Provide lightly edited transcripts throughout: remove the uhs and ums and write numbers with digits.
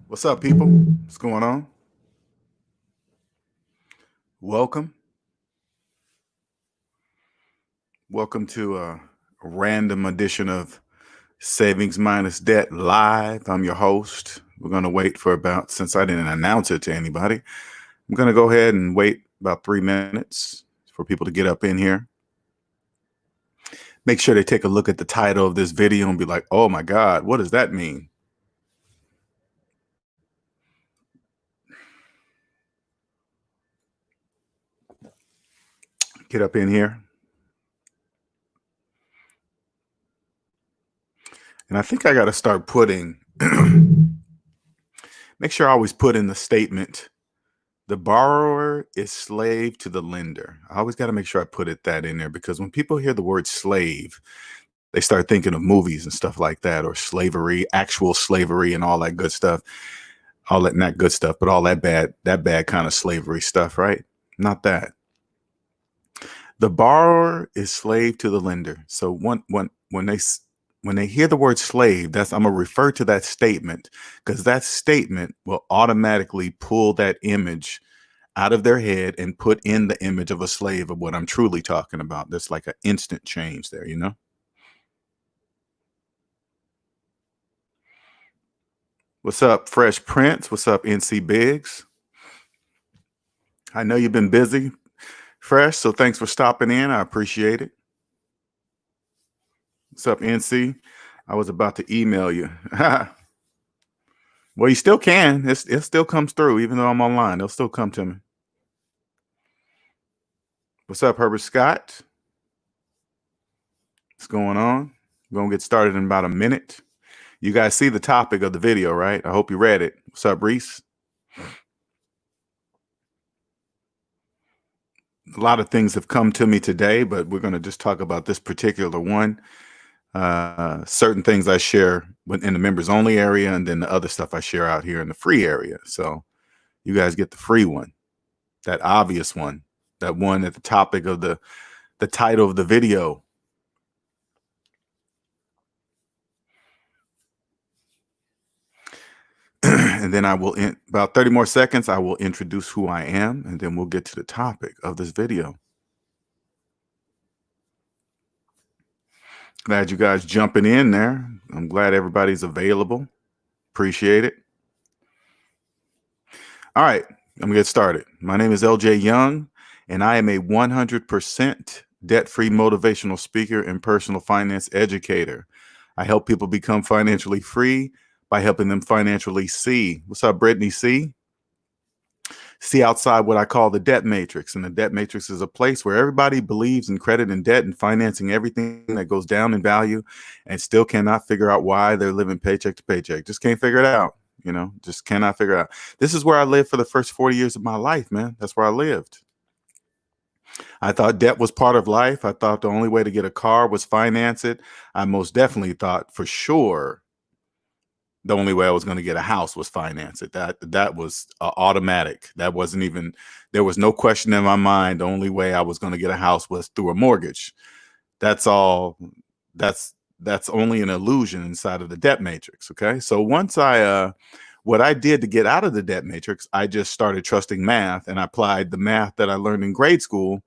What's up, people? What's going on? Welcome. Welcome to a random edition of Savings Minus Debt Live. I'm your host. We're going to wait for since I didn't announce it to anybody, I'm going to go ahead and wait about 3 minutes for people to get up in here. Make sure they take a look at the title of this video and be like, oh my God, what does that mean? Get up in here. And I think I got to start putting, make sure I always put in the statement, the borrower is slave to the lender. I always got to make sure I put that in there, because when people hear the word slave, they start thinking of movies and stuff like that, or slavery, actual slavery and all that good stuff. All that, not good stuff, but all that bad kind of slavery stuff, right? Not that. The borrower is slave to the lender. So when they hear the word slave, I'm gonna refer to that statement, because that statement will automatically pull that image out of their head and put in the image of a slave of what I'm truly talking about. There's like an instant change there, you know? What's up, Fresh Prince? What's up, NC Biggs? I know you've been busy, Fresh, so thanks for stopping in. I appreciate it. What's up, NC? I was about to email you. Well, you still can. It still comes through, even though I'm online. It'll still come to me. What's up, Herbert Scott? What's going on? We're going to get started in about a minute. You guys see the topic of the video, right? I hope you read it. What's up, Reese? A lot of things have come to me today, but we're going to just talk about this particular one. Certain things I share in the members only area, and then the other stuff I share out here in the free area. So you guys get the free one, that obvious one, that one at the topic of the title of the video. And then I will, in about 30 more seconds, I will introduce who I am, and then we'll get to the topic of this video. Glad you guys jumping in there. I'm glad everybody's available. Appreciate it. All right, I'm gonna get started. My name is LJ Young, and I am a 100% debt-free motivational speaker and personal finance educator. I help people become financially free by helping them financially see. What's up, Brittany C? See outside what I call the debt matrix. And the debt matrix is a place where everybody believes in credit and debt and financing everything that goes down in value, and still cannot figure out why they're living paycheck to paycheck. Just can't figure it out. You know, just cannot figure it out. This is where I lived for the first 40 years of my life, man. That's where I lived. I thought debt was part of life. I thought the only way to get a car was finance it. I most definitely thought for sure the only way I was going to get a house was finance it. That was automatic. That wasn't even, there was no question in my mind. The only way I was going to get a house was through a mortgage. That's all. That's only an illusion inside of the debt matrix. Okay. So once what I did to get out of the debt matrix, I just started trusting math, and I applied the math that I learned in grade school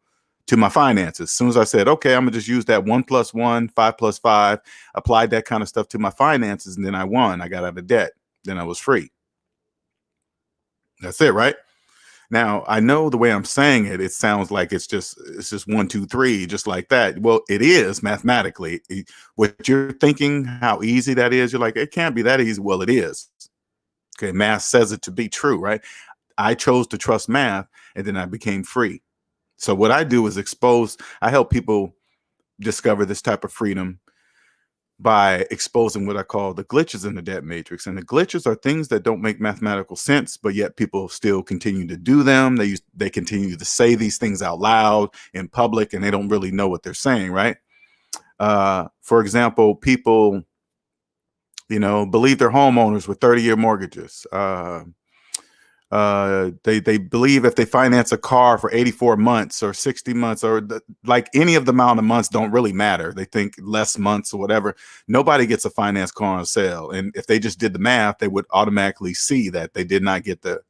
to my finances. As soon as I said, okay, I'm gonna just use that 1 + 1, 5 + 5, applied that kind of stuff to my finances, and then I won. I got out of debt. Then I was free. That's it, right? Now, I know the way I'm saying it, it sounds like it's just 1, 2, 3, just like that. Well, it is mathematically. What you're thinking, how easy that is, you're like, it can't be that easy. Well, it is. Okay, math says it to be true, right? I chose to trust math, and then I became free. So what I do is I help people discover this type of freedom by exposing what I call the glitches in the debt matrix. And the glitches are things that don't make mathematical sense, but yet people still continue to do them. They continue to say these things out loud in public, and they don't really know what they're saying, right? For example, people, believe they're homeowners with 30-year mortgages. They believe if they finance a car for 84 months or 60 months or like any of the amount of months don't really matter. They think less months or whatever. Nobody gets a finance car on sale. And if they just did the math, they would automatically see that they did not get the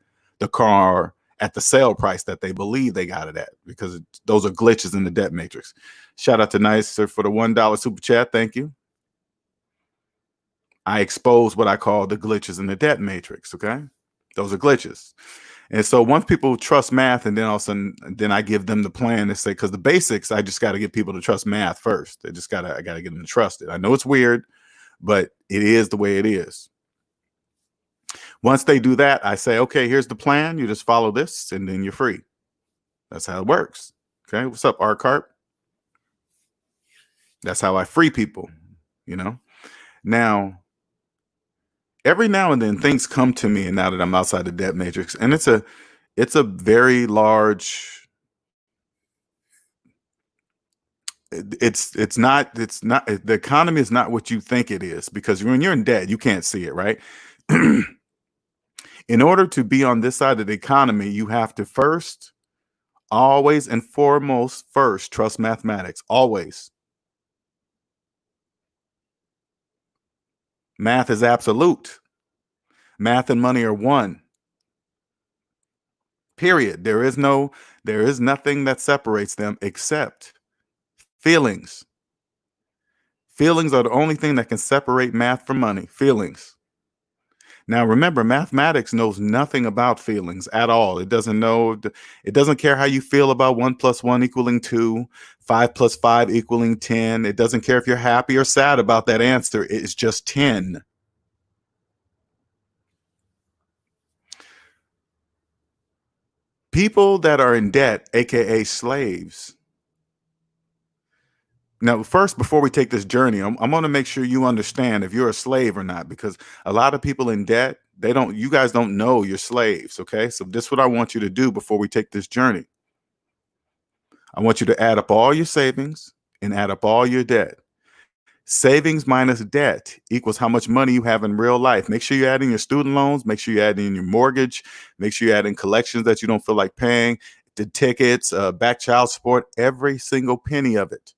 car at the sale price that they believe they got it at, because those are glitches in the debt matrix. Shout out to Nicer for the $1 super chat. Thank you. I expose what I call the glitches in the debt matrix. Okay. Those are glitches. And so once people trust math, and then all of a sudden, then I give them the plan to say, because the basics, I just got to get people to trust math first. I got to get them to trust it. I know it's weird, but it is the way it is. Once they do that, I say, okay, here's the plan. You just follow this and then you're free. That's how it works. Okay. What's up, Art Carp? That's how I free people, you know? Now, every now and then things come to me, and now that I'm outside the debt matrix, and it's a very large, it's not the economy is not what you think it is, because when you're in debt, you can't see it, right? In order to be on this side of the economy, you have to first, always and foremost, first trust mathematics. Always. Math is absolute. Math and money are one. Period. There is nothing that separates them except feelings. Feelings are the only thing that can separate math from money. Feelings. Now, remember, mathematics knows nothing about feelings at all. It doesn't care how you feel about 1 + 1 = 2, 5 + 5 = 10. It doesn't care if you're happy or sad about that answer. It's just 10. People that are in debt, aka slaves. Now, first, before we take this journey, I'm going to make sure you understand if you're a slave or not, because a lot of people in debt, you guys don't know you're slaves. Okay. So this is what I want you to do before we take this journey. I want you to add up all your savings and add up all your debt. Savings minus debt equals how much money you have in real life. Make sure you add in your student loans. Make sure you add in your mortgage. Make sure you add in collections that you don't feel like paying, the tickets, back child support, every single penny of it.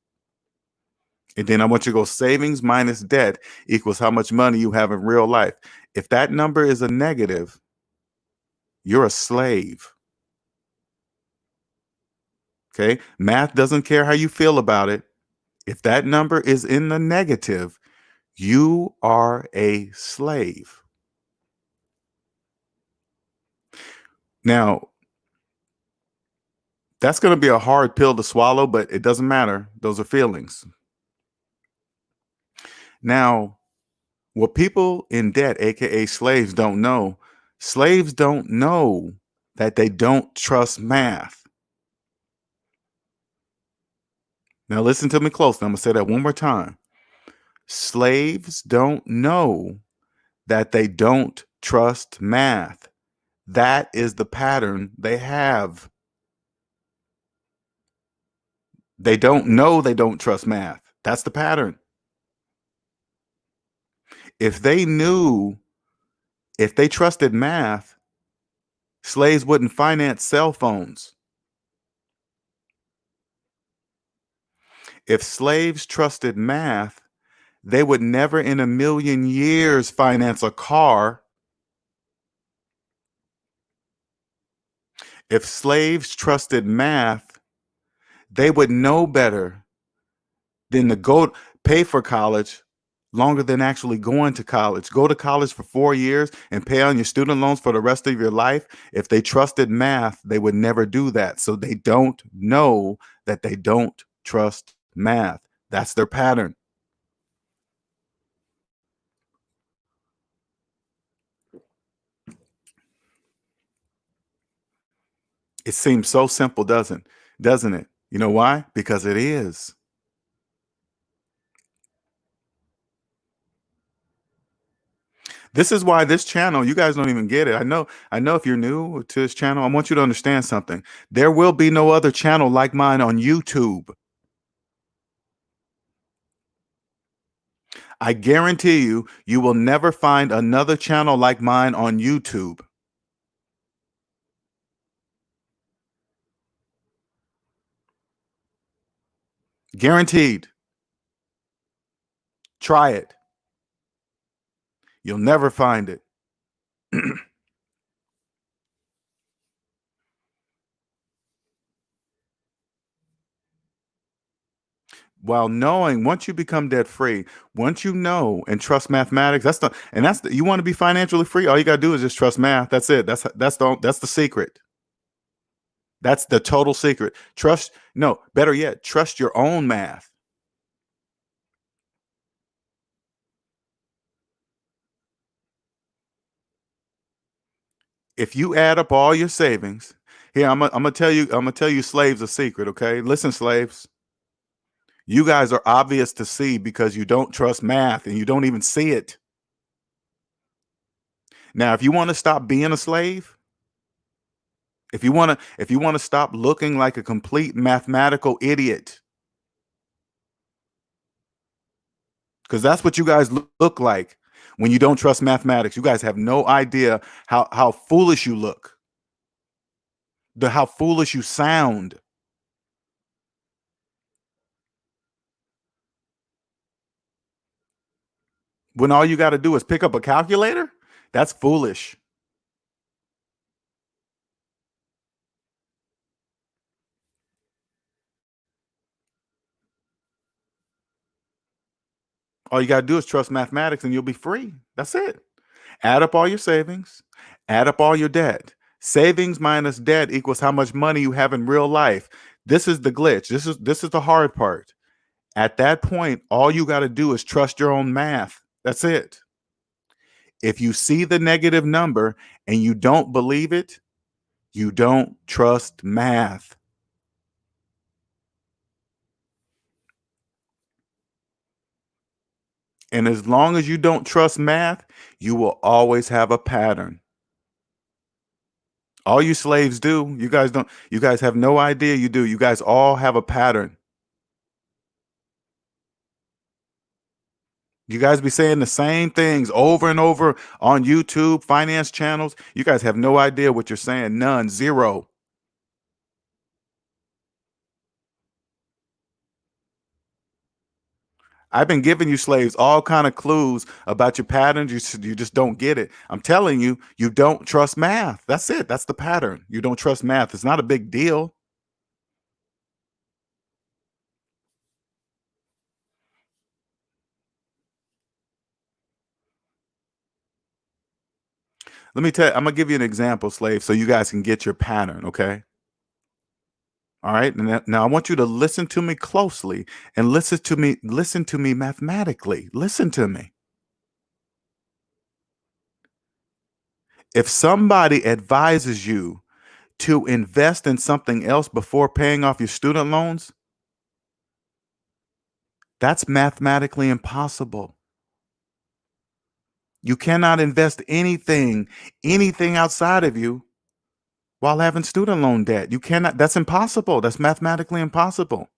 And then I want you to go savings minus debt equals how much money you have in real life. If that number is a negative, you're a slave. Okay. Math doesn't care how you feel about it. If that number is in the negative, you are a slave. Now, that's going to be a hard pill to swallow, but it doesn't matter. Those are feelings. Now, what people in debt, aka slaves, don't know that they don't trust math. Now, listen to me closely. I'm going to say that one more time. Slaves don't know that they don't trust math. That is the pattern they have. They don't know they don't trust math. That's the pattern. If they trusted math, slaves wouldn't finance cell phones. If slaves trusted math, they would never in a million years finance a car. If slaves trusted math, they would know better than to go pay for college longer than actually going to college. Go to college for 4 years and pay on your student loans for the rest of your life. If they trusted math, they would never do that. So they don't know that they don't trust math. That's their pattern. It seems so simple, doesn't it? You know why? Because it is. This is why this channel, you guys don't even get it. I know if you're new to this channel, I want you to understand something. There will be no other channel like mine on YouTube. I guarantee you will never find another channel like mine on YouTube. Guaranteed. Try it. You'll never find it. While knowing, once you become debt free, once you know and trust mathematics, you want to be financially free, all you got to do is just trust math. That's it. That's the secret. That's the total secret. Better yet, trust your own math. If you add up all your savings, here I'm gonna tell you slaves a secret, okay? Listen, slaves, you guys are obvious to see because you don't trust math and you don't even see it. Now, if you want to stop being a slave, if you want to stop looking like a complete mathematical idiot, because that's what you guys look like when you don't trust mathematics. You guys have no idea how foolish you look, how foolish you sound. When all you got to do is pick up a calculator, that's foolish. All you got to do is trust mathematics and you'll be free. That's it. Add up all your savings, add up all your debt. Savings minus debt equals how much money you have in real life. This is the glitch. This is the hard part. At that point, all you got to do is trust your own math. That's it. If you see the negative number and you don't believe it, you don't trust math. And as long as you don't trust math, you will always have a pattern. All you slaves do, you guys have no idea you do. You guys all have a pattern. You guys be saying the same things over and over on YouTube, finance channels. You guys have no idea what you're saying. None, zero. I've been giving you slaves all kind of clues about your patterns. You just don't get it. I'm telling you, you don't trust math. That's it. That's the pattern. You don't trust math. It's not a big deal. Let me tell you, I'm gonna give you an example, slave, so you guys can get your pattern, okay? All right. Now I want you to listen to me closely and listen to me mathematically. Listen to me. If somebody advises you to invest in something else before paying off your student loans, that's mathematically impossible. You cannot invest anything outside of you while having student loan debt. You cannot, that's impossible. That's mathematically impossible.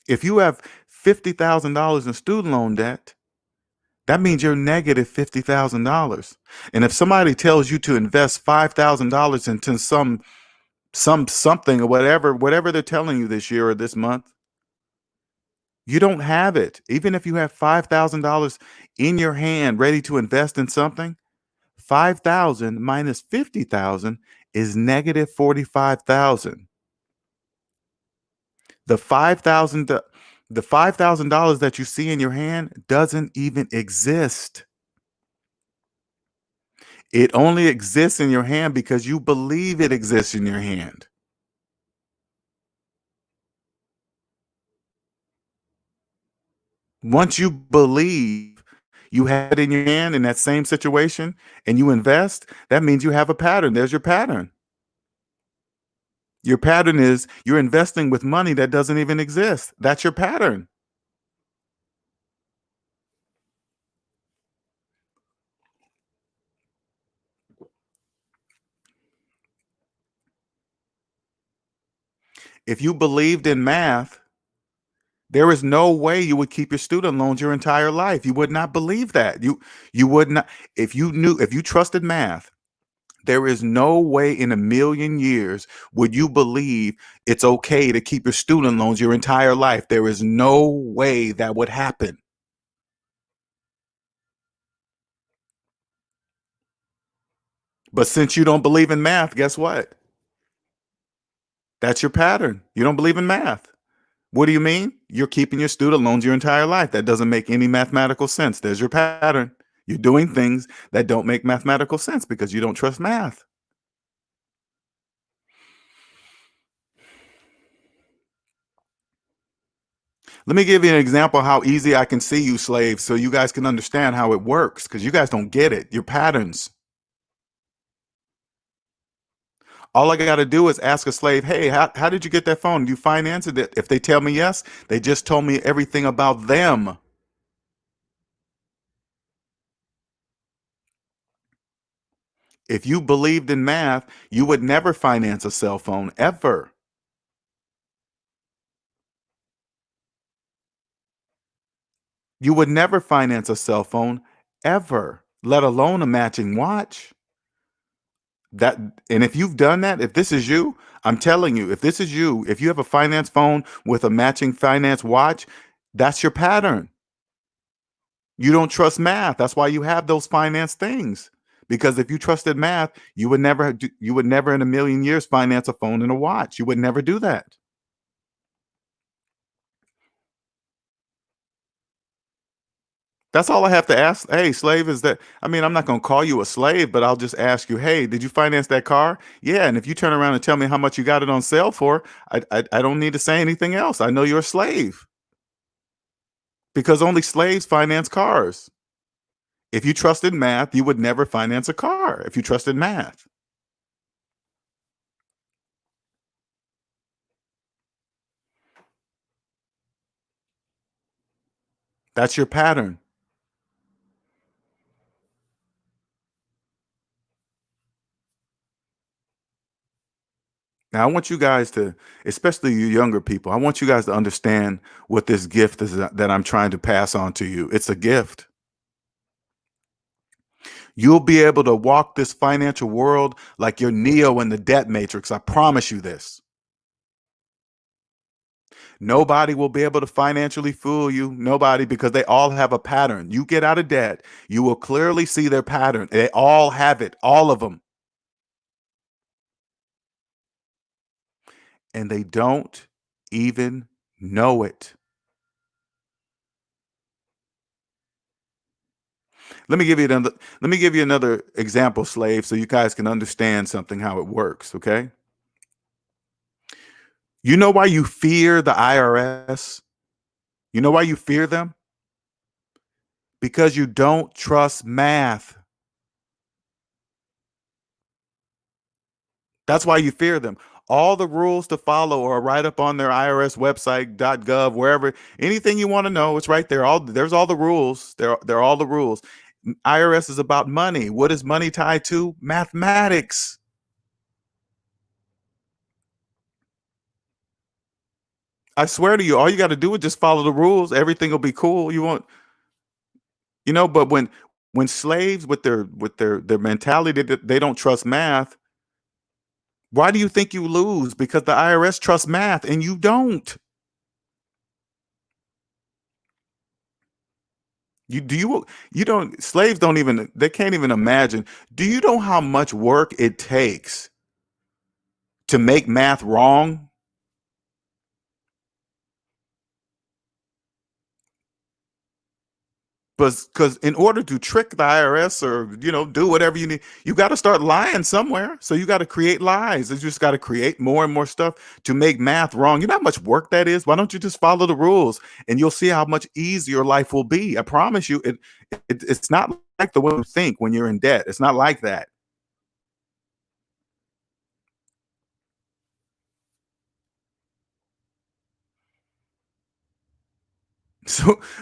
If you have $50,000 in student loan debt, that means you're negative $50,000. And if somebody tells you to invest $5,000 into something or whatever they're telling you this year or this month, you don't have it. Even if you have $5,000 in your hand ready to invest in something, 5,000 minus 50,000 is negative 45,000. The 5,000 the $5,000 that you see in your hand doesn't even exist. It only exists in your hand because you believe it exists in your hand. Once you believe you have it in your hand in that same situation and you invest, that means you have a pattern. There's your pattern. Your pattern is you're investing with money that doesn't even exist. That's your pattern. If you believed in math, there is no way you would keep your student loans your entire life. You would not believe that. You would not, if you trusted math There is no way in a million years would you believe it's okay to keep your student loans your entire life. There is no way that would happen. But since you don't believe in math, guess what? That's your pattern. You don't believe in math. What do you mean? You're keeping your student loans your entire life. That doesn't make any mathematical sense. There's your pattern. You're doing things that don't make mathematical sense because you don't trust math. Let me give you an example of how easy I can see you, slaves, so you guys can understand how it works, because you guys don't get it. Your patterns. All I got to do is ask a slave, hey, how did you get that phone? You financed it? If they tell me yes, they just told me everything about them. If you believed in math, you would never finance a cell phone, ever. You would never finance a cell phone, ever, let alone a matching watch. That, and if you've done that, if this is you, I'm telling you, if this is you, if you have a finance phone with a matching finance watch, that's your pattern. You don't trust math. That's why you have those finance things. Because if you trusted math, you would never in a million years finance a phone and a watch. You would never do that. That's all I have to ask. Hey, slave, is that, I mean, I'm not going to call you a slave, but I'll just ask you, hey, did you finance that car? Yeah. And if you turn around and tell me how much you got it on sale for, I don't need to say anything else. I know you're a slave because only slaves finance cars. If you trusted math, you would never finance a car if you trusted math. That's your pattern. Now, I want you guys to, especially you younger people, I want you guys to understand what this gift is that I'm trying to pass on to you. It's a gift. You'll be able to walk this financial world like you're Neo in the debt matrix. I promise you this. Nobody will be able to financially fool you. Nobody, because they all have a pattern. You get out of debt, you will clearly see their pattern. They all have it, all of them. And they don't even know it. Let me give you another example, slave, so you guys can understand something how it works, okay? You know why you fear the IRS? You know why you fear them? Because you don't trust math. That's why you fear them. All the rules to follow are right up on their IRS website, .gov, wherever. Anything you want to know, it's right there. There's all the rules. They're all the rules. IRS is about money. What is money tied to? Mathematics. I swear to you, all you got to do is just follow the rules. Everything will be cool. You won't, but when slaves with their mentality that they don't trust math, why do you think you lose? Because the IRS trusts math and you don't. You don't, slaves don't even, they can't even imagine. Do you know how much work it takes to make math wrong? Because in order to trick the IRS or do whatever you need, you got to start lying somewhere. So you got to create lies. You just got to create more and more stuff to make math wrong. You know how much work that is? Why don't you just follow the rules and you'll see how much easier life will be? I promise you, it's not like the way you think when you're in debt. It's not like that.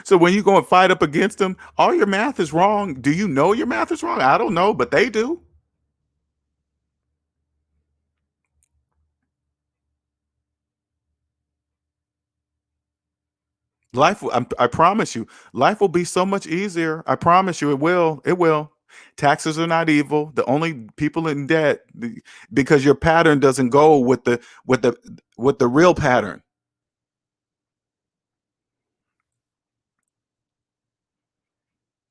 So when you go and fight up against them, all your math is wrong. Do you know your math is wrong? I don't know, but they do. I promise you, life will be so much easier. I promise you, it will. It will. Taxes are not evil. The only people in debt, because your pattern doesn't go with the real pattern.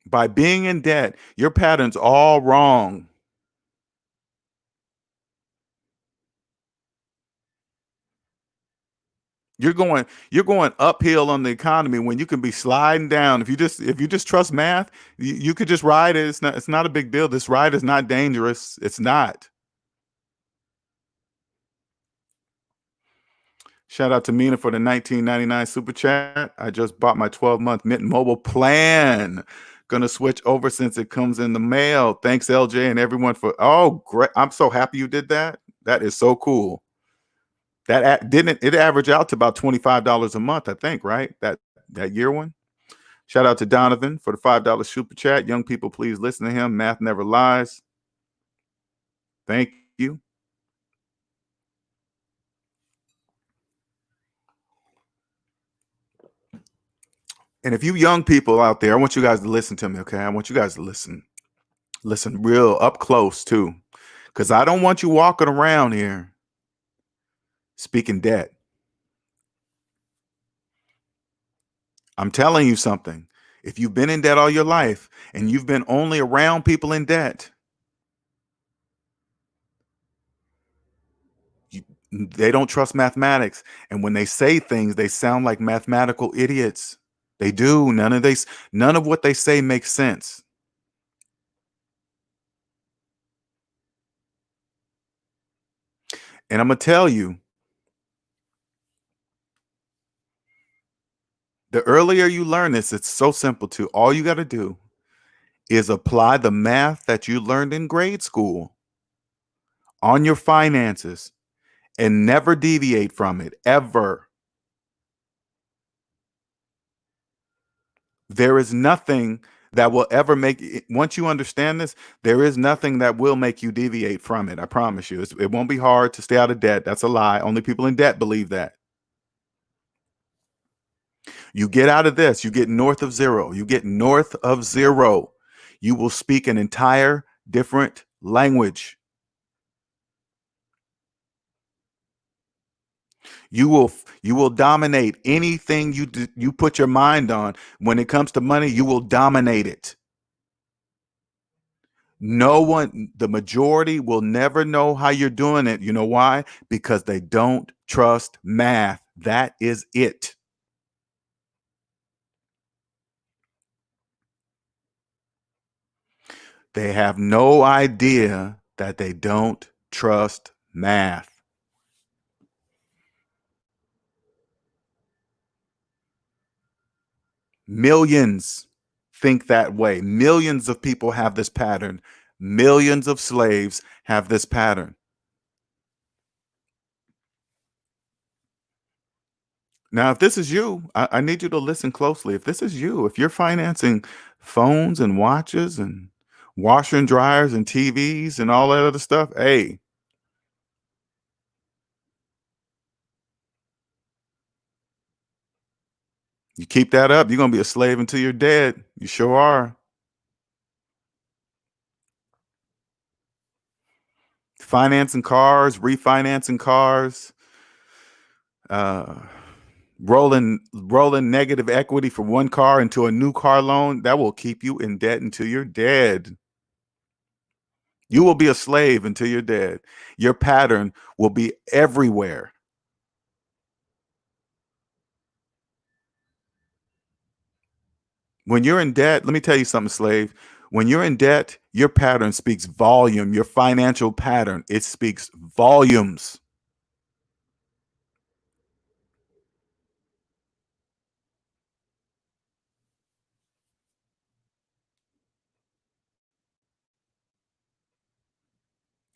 By being in debt, your pattern's all wrong. You're going uphill on the economy when you can be sliding down. If you just trust math, you could just ride it. It's not a big deal. This ride is not dangerous. It's not. Shout out to Mina for the 19.99 super chat. I just bought my 12-month Mint Mobile plan. Gonna switch over since it comes in the mail. Thanks, LJ, and everyone for. Oh, great! I'm so happy you did that. That is so cool. Didn't it average out to about $25 a month? I think, right? That year one. Shout out to Donovan for the $5 super chat. Young people, please listen to him. Math never lies. Thank you. And if you young people out there, I want you guys to listen to me, okay? I want you guys to listen real up close too, because I don't want you walking around here speaking debt. I'm telling you something. If you've been in debt all your life and you've been only around people in debt, they don't trust mathematics. And when they say things, they sound like mathematical idiots. They do. None of what they say makes sense. And I'm going to tell you, the earlier you learn this, it's so simple too. All you got to do is apply the math that you learned in grade school on your finances and never deviate from it, ever. There is nothing that will ever once you understand this, there is nothing that will make you deviate from it. I promise you. It won't be hard to stay out of debt. That's a lie. Only people in debt believe that. You get out of this, you get north of zero. You get north of zero. You will speak an entire different language. You will dominate anything you put your mind on. When it comes to money, you will dominate it. No one, the majority will never know how you're doing it. You know why? Because they don't trust math. That is it. They have no idea that they don't trust math. Millions think that way. Millions of people have this pattern. Millions of slaves have this pattern. Now, if this is you, I need you to listen closely. If this is you, if you're financing phones and watches and washer and dryers and TVs and all that other stuff, hey, you keep that up, you're going to be a slave until you're dead. You sure are. Financing cars, refinancing cars, uh, rolling negative equity from one car into a new car loan, that will keep you in debt until you're dead. You will be a slave until you're dead. Your pattern will be everywhere. When you're in debt, let me tell you something, slave. When you're in debt, your pattern speaks volume. Your financial pattern, it speaks volumes.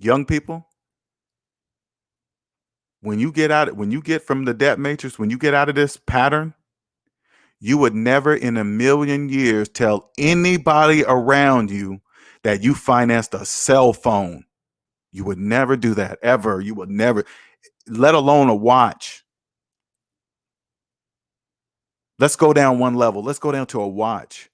Young people, when you get from the debt matrix, when you get out of this pattern, you would never in a million years tell anybody around you that you financed a cell phone. You would never do that, ever. You would never, let alone a watch. Let's go down one level. Let's go down to a watch.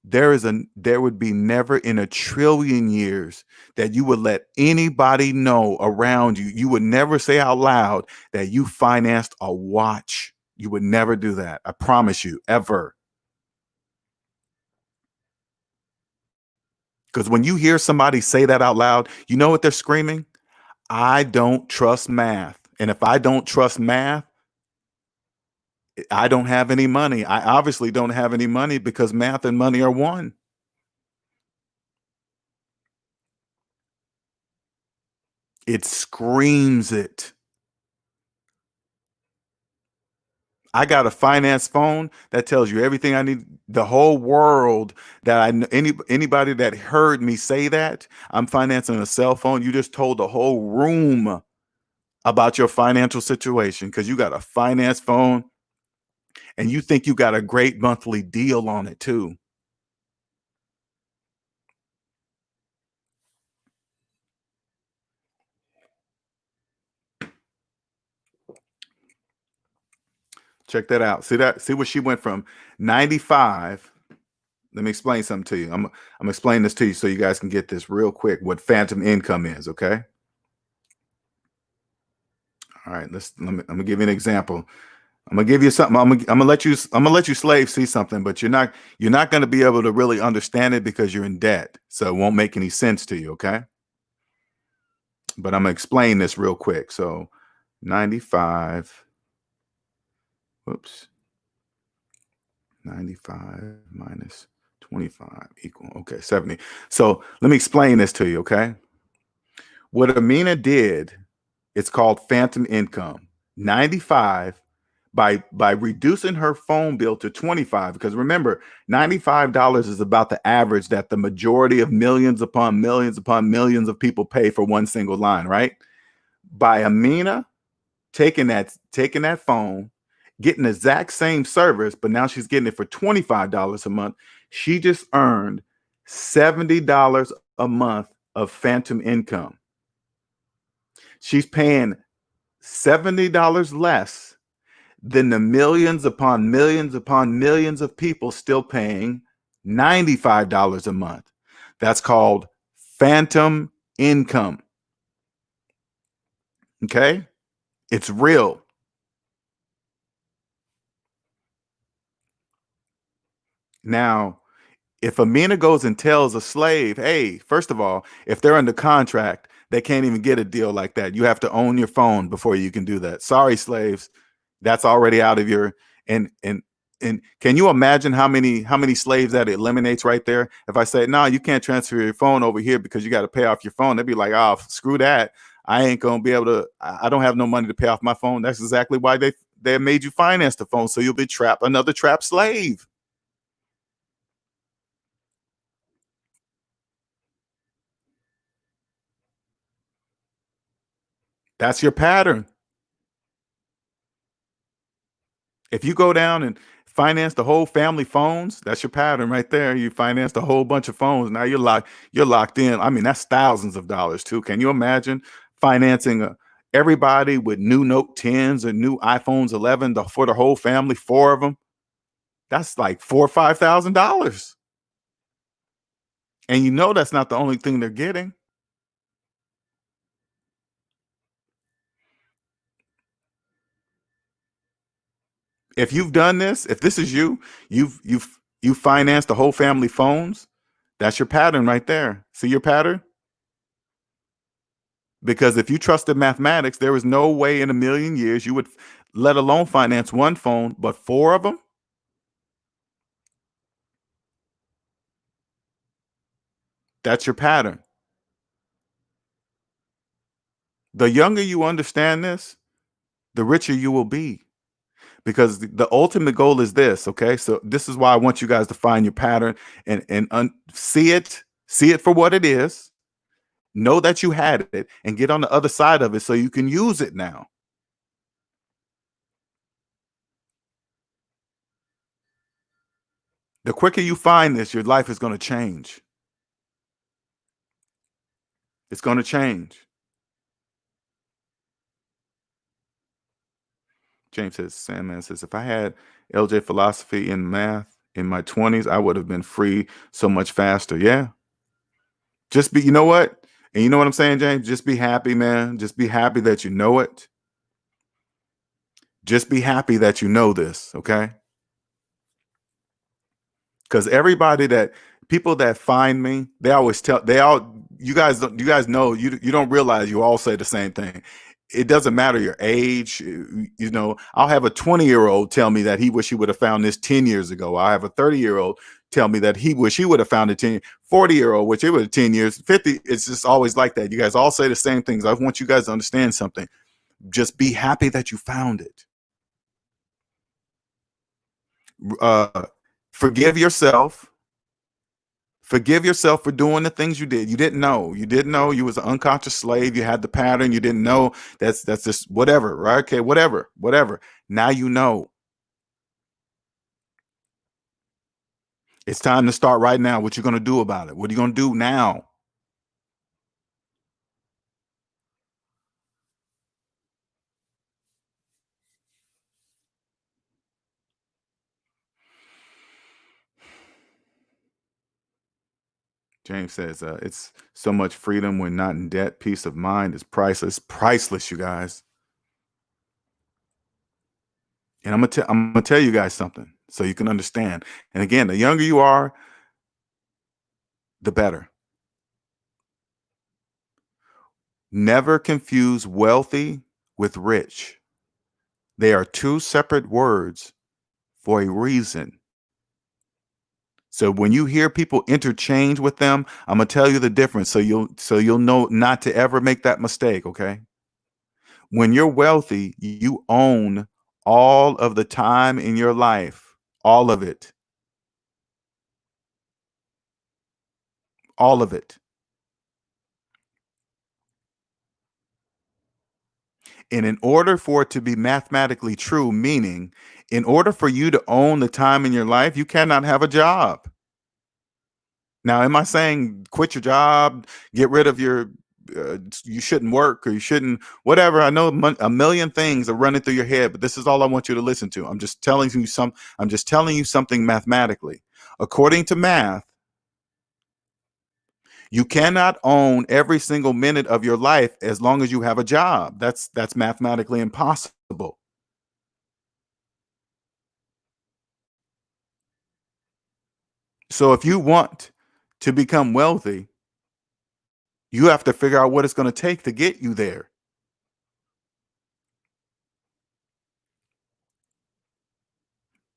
There would be never in a trillion years that you would let anybody know around you. You would never say out loud that you financed a watch. You would never do that. I promise you, ever. Because when you hear somebody say that out loud, you know what they're screaming? I don't trust math. And if I don't trust math, I don't have any money. I obviously don't have any money because math and money are one. It screams it. I got a finance phone that tells you everything I need. The whole world that anybody that heard me say that I'm financing a cell phone, you just told the whole room about your financial situation because you got a finance phone and you think you got a great monthly deal on it too. Check that out. See that? See where she went from 95. Let me explain something to you. I'm explaining this to you so you guys can get this real quick. What phantom income is? Okay. All right. I'm gonna give you an example. I'm gonna give you something. I'm gonna let you slaves see something, but you're not gonna be able to really understand it because you're in debt. So it won't make any sense to you. Okay. But I'm gonna explain this real quick. So 95. Whoops. 95 minus 25 equal, okay, 70. So let me explain this to you, okay? What Amina did, it's called phantom income. 95 by reducing her phone bill to 25, because remember, $95 is about the average that the majority of millions upon millions of people pay for one single line, right? By Amina taking that phone, getting the exact same service, but now she's getting it for $25 a month. She just earned $70 a month of phantom income. She's paying $70 less than the millions upon millions of people still paying $95 a month. That's called phantom income. Okay? It's real. Now, if Amina goes and tells a slave, hey, first of all, if they're under contract, they can't even get a deal like that. You have to own your phone before you can do that. Sorry, slaves, that's already out of your and can you imagine how many slaves that eliminates right there? If I say, no, you can't transfer your phone over here because you got to pay off your phone, they'd be like, oh, screw that. I ain't gonna be able to. I don't have no money to pay off my phone. That's exactly why they made you finance the phone, so you'll be trapped, another trapped slave. That's your pattern. If you go down and finance the whole family phones, that's your pattern right there. You financed a whole bunch of phones. Now you're locked in. I mean, that's thousands of dollars too. Can you imagine financing everybody with new Note 10s or new iPhones 11 for the whole family, four of them? That's like $4,000 or $5,000. And you know that's not the only thing they're getting. If you've done this, if this is you, you've financed the whole family phones. That's your pattern right there. See your pattern? Because if you trusted mathematics, there was no way in a million years you would let alone finance one phone, but four of them. That's your pattern. The younger you understand this, the richer you will be. Because the ultimate goal is this, okay? So this is why I want you guys to find your pattern and see it for what it is, know that you had it, and get on the other side of it so you can use it now. The quicker you find this, your life is going to change. It's going to change. James says, Sandman says, if I had LJ philosophy in math, in my 20s, I would have been free so much faster. Yeah. Just be, you know what? And you know what I'm saying, James? Just be happy, man. Just be happy that you know it. Just be happy that you know this, okay? Because everybody that people that find me, they always tell you guys know you don't realize you all say the same thing. It doesn't matter your age. You know, I'll have a 20-year-old tell me that he wish he would have found this 10 years ago. I have a 30-year-old tell me that he wish he would have found it 10, 40-year-old, which it would have 10 years, 50. It's just always like that. You guys all say the same things. I want you guys to understand something. Just be happy that you found it. Uh, forgive yourself. Forgive yourself for doing the things you did. You didn't know. You didn't know you was an unconscious slave. You had the pattern. You didn't know. That's just whatever, right? Okay, whatever. Now you know. It's time to start right now. What you're gonna do about it? What are you gonna do now? James says, it's so much freedom when not in debt. Peace of mind is priceless. Priceless, you guys. And I'm gonna tell you guys something so you can understand. And again, the younger you are, the better. Never confuse wealthy with rich. They are two separate words for a reason. So when you hear people interchange with them, I'm gonna tell you the difference so you'll know not to ever make that mistake, okay? When you're wealthy, you own all of the time in your life, all of it. All of it. And in order for it to be mathematically true, meaning in order for you to own the time in your life, you cannot have a job. Now, am I saying quit your job, get rid of your, you shouldn't work or you shouldn't, whatever? I know a million things are running through your head, but this is all I want you to listen to. I'm just telling you something mathematically. According to math, you cannot own every single minute of your life as long as you have a job. That's mathematically impossible. So if you want to become wealthy, you have to figure out what it's going to take to get you there.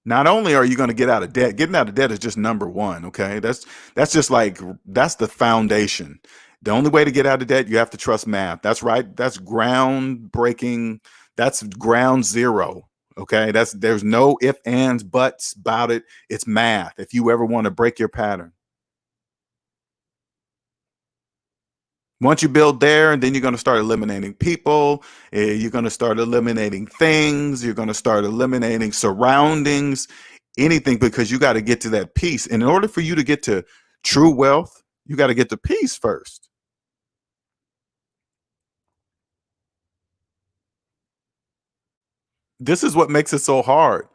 Not only are you going to get out of debt, getting out of debt is just number one. Okay. That's just like, that's the foundation. The only way to get out of debt, you have to trust math. That's right. That's groundbreaking. That's ground zero. Okay. There's no ifs, ands, buts about it. It's math. If you ever want to break your pattern. Once you build there, and then you're going to start eliminating people, you're going to start eliminating things, you're going to start eliminating surroundings, anything, because you got to get to that peace. And in order for you to get to true wealth, you got to get to peace first. This is what makes it so hard.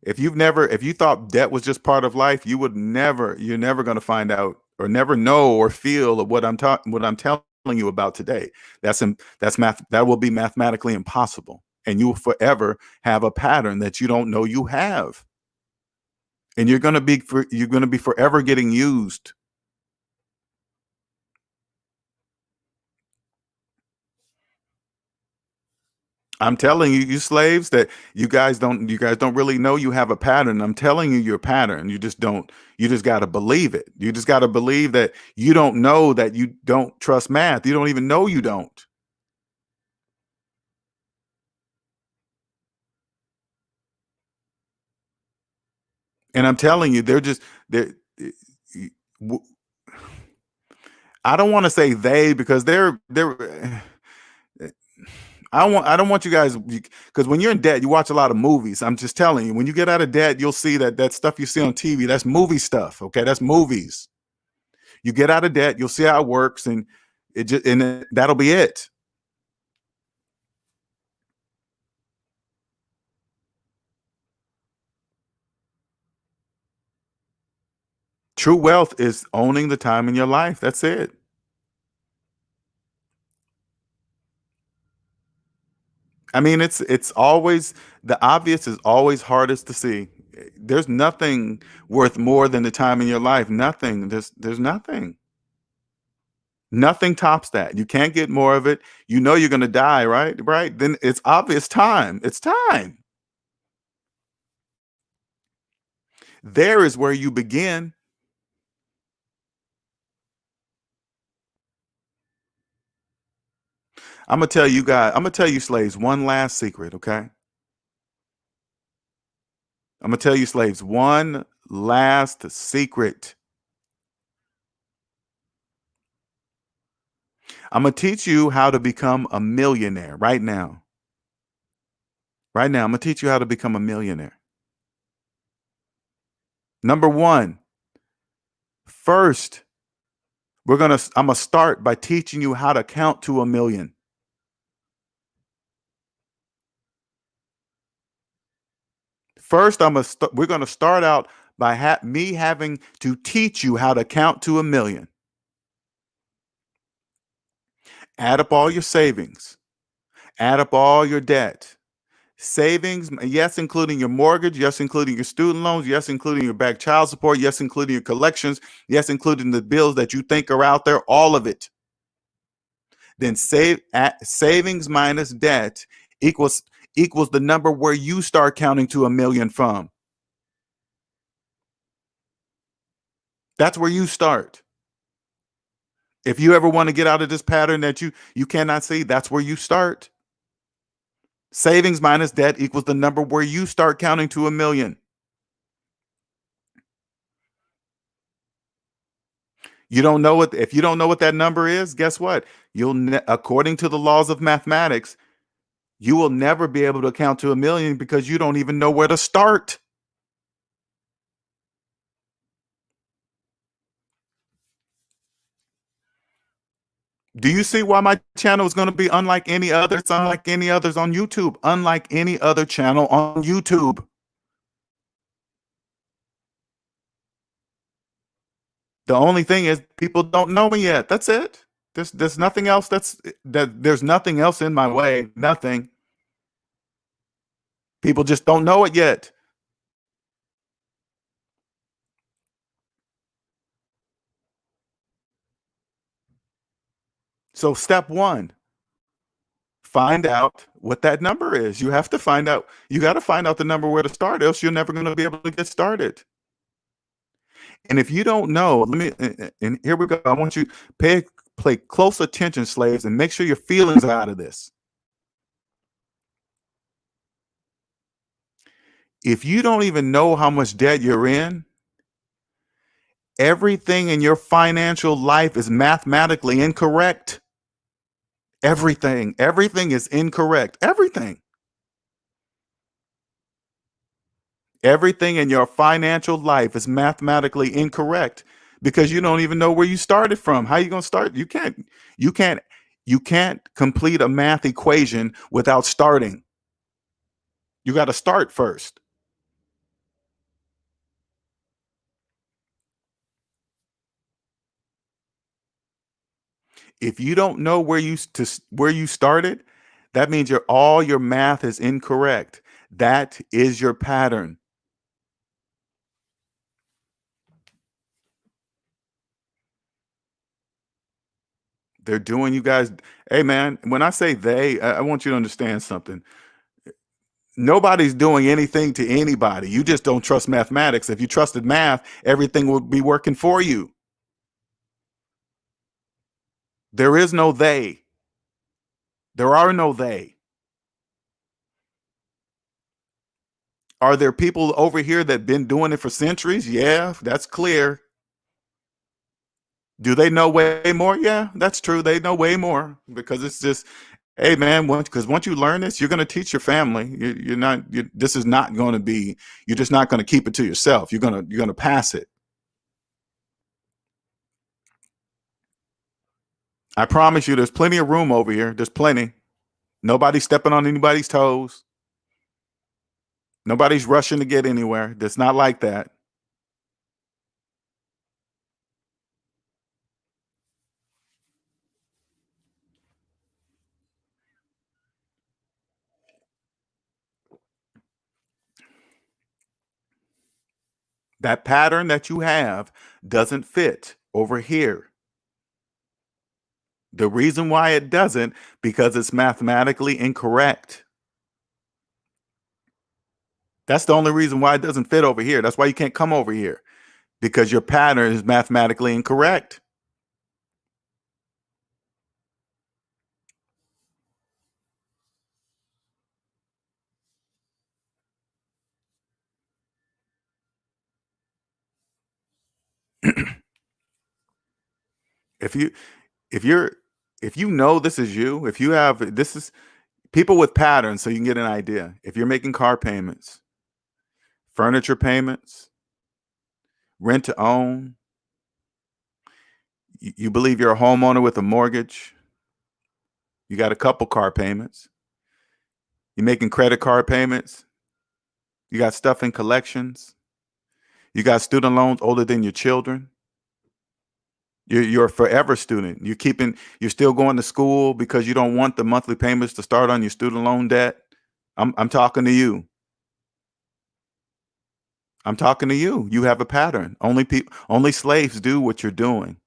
If you thought debt was just part of life, you're never going to find out or never know or feel what I'm telling you about today. That's math. That will be mathematically impossible. And you will forever have a pattern that you don't know you have. And you're going to be forever getting used. I'm telling you, you slaves, that you guys don't really know you have a pattern. I'm telling you your pattern. You just got to believe it. You just got to believe that you don't know that you don't trust math. You don't even know you don't. And I'm telling you, they're I don't want to say they, because they're I don't want you guys, because when you're in debt, you watch a lot of movies. I'm just telling you, when you get out of debt, you'll see that stuff you see on TV, that's movie stuff. Okay, that's movies. You get out of debt, you'll see how it works, and that'll be it. True wealth is owning the time in your life. That's it. I mean, it's always the obvious is always hardest to see. There's nothing worth more than the time in your life. Nothing. There's nothing. Nothing tops that. You can't get more of it. You know you're going to die, right? Right? Then it's obvious time. It's time. There is where you begin. I'm going to tell you guys, I'm going to tell you slaves one last secret, okay? I'm going to tell you slaves one last secret. I'm going to teach you how to become a millionaire right now. Right now, I'm going to teach you how to become a millionaire. Number one, first, I'm going to start by teaching you how to count to 1,000,000. First, we're going to start out by me having to teach you how to count to 1,000,000. Add up all your savings. Add up all your debt. Savings, yes, including your mortgage, yes, including your student loans, yes, including your back child support, yes, including your collections, yes, including the bills that you think are out there, all of it. Then savings minus debt equals the number where you start counting to 1,000,000 from. That's where you start. If you ever want to get out of this pattern that you cannot see, that's where you start. Savings minus debt equals the number where you start counting to 1,000,000. You don't know what if you don't know what that number is, guess what? According to the laws of mathematics, you will never be able to count to 1,000,000 because you don't even know where to start. Do you see why my channel is going to be unlike any other? It's unlike any others on YouTube, unlike any other channel on YouTube. The only thing is people don't know me yet. That's it. There's nothing else there's nothing else in my way. Nothing. People just don't know it yet. So step one, find out what that number is. You have to find out, you got to find out the number where to start, else you're never going to be able to get started. And if you don't know, and here we go. I want you to pay close attention, slaves, and make sure your feelings are out of this. If you don't even know how much debt you're in, everything in your financial life is mathematically incorrect. Everything is incorrect. Everything in your financial life is mathematically incorrect because you don't even know where you started from. How are you going to start? You can't complete a math equation without starting. You got to start first. If you don't know where you started, that means all your math is incorrect. That is your pattern. They're doing you guys. Hey man, when I say they, I want you to understand something. Nobody's doing anything to anybody. You just don't trust mathematics. If you trusted math, everything would be working for you. There is no they. There are no they. Are there people over here that been doing it for centuries? Yeah, that's clear. Do they know way more? Yeah, that's true. They know way more because it's just, hey man, because once you learn this, you're going to teach your family. This is not going to be. You're just not going to keep it to yourself. You're gonna pass it. I promise you, there's plenty of room over here. There's plenty. Nobody's stepping on anybody's toes. Nobody's rushing to get anywhere. That's not like that. That pattern that you have doesn't fit over here. The reason why it doesn't, because it's mathematically incorrect. That's the only reason why it doesn't fit over here. That's why you can't come over here, because your pattern is mathematically incorrect. If you if you're if you know this is you, if you have this is people with patterns, so you can get an idea. If you're making car payments, furniture payments, rent to own, you believe you're a homeowner with a mortgage, you got a couple car payments, you're making credit card payments, you got stuff in collections, you got student loans older than your children. You're a forever student. You're still going to school because you don't want the monthly payments to start on your student loan debt. I'm talking to you. I'm talking to you. You have a pattern. Only slaves do what you're doing.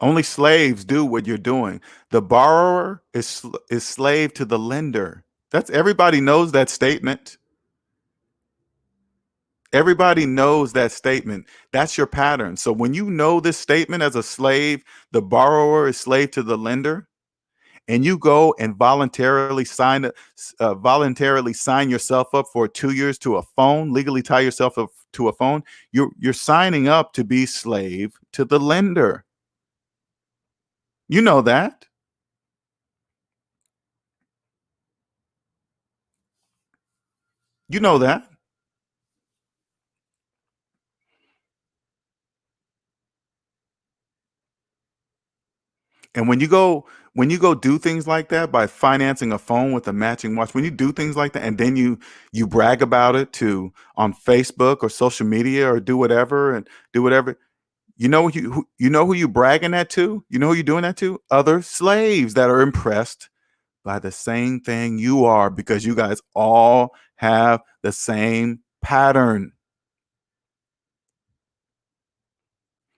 Only slaves do what you're doing. The borrower is slave to the lender. That's everybody knows that statement. Everybody knows that statement. That's your pattern. So when you know this statement as a slave, the borrower is slave to the lender, and you go and voluntarily sign yourself up for 2 years to a phone, legally tie yourself up to a phone, you're signing up to be slave to the lender. You know that. You know that. And when you go do things like that by financing a phone with a matching watch, when you do things like that and then you brag about it to on Facebook or social media or do whatever, you know who you bragging that to? You know who you're doing that to? Other slaves that are impressed by the same thing you are, because you guys all have the same pattern.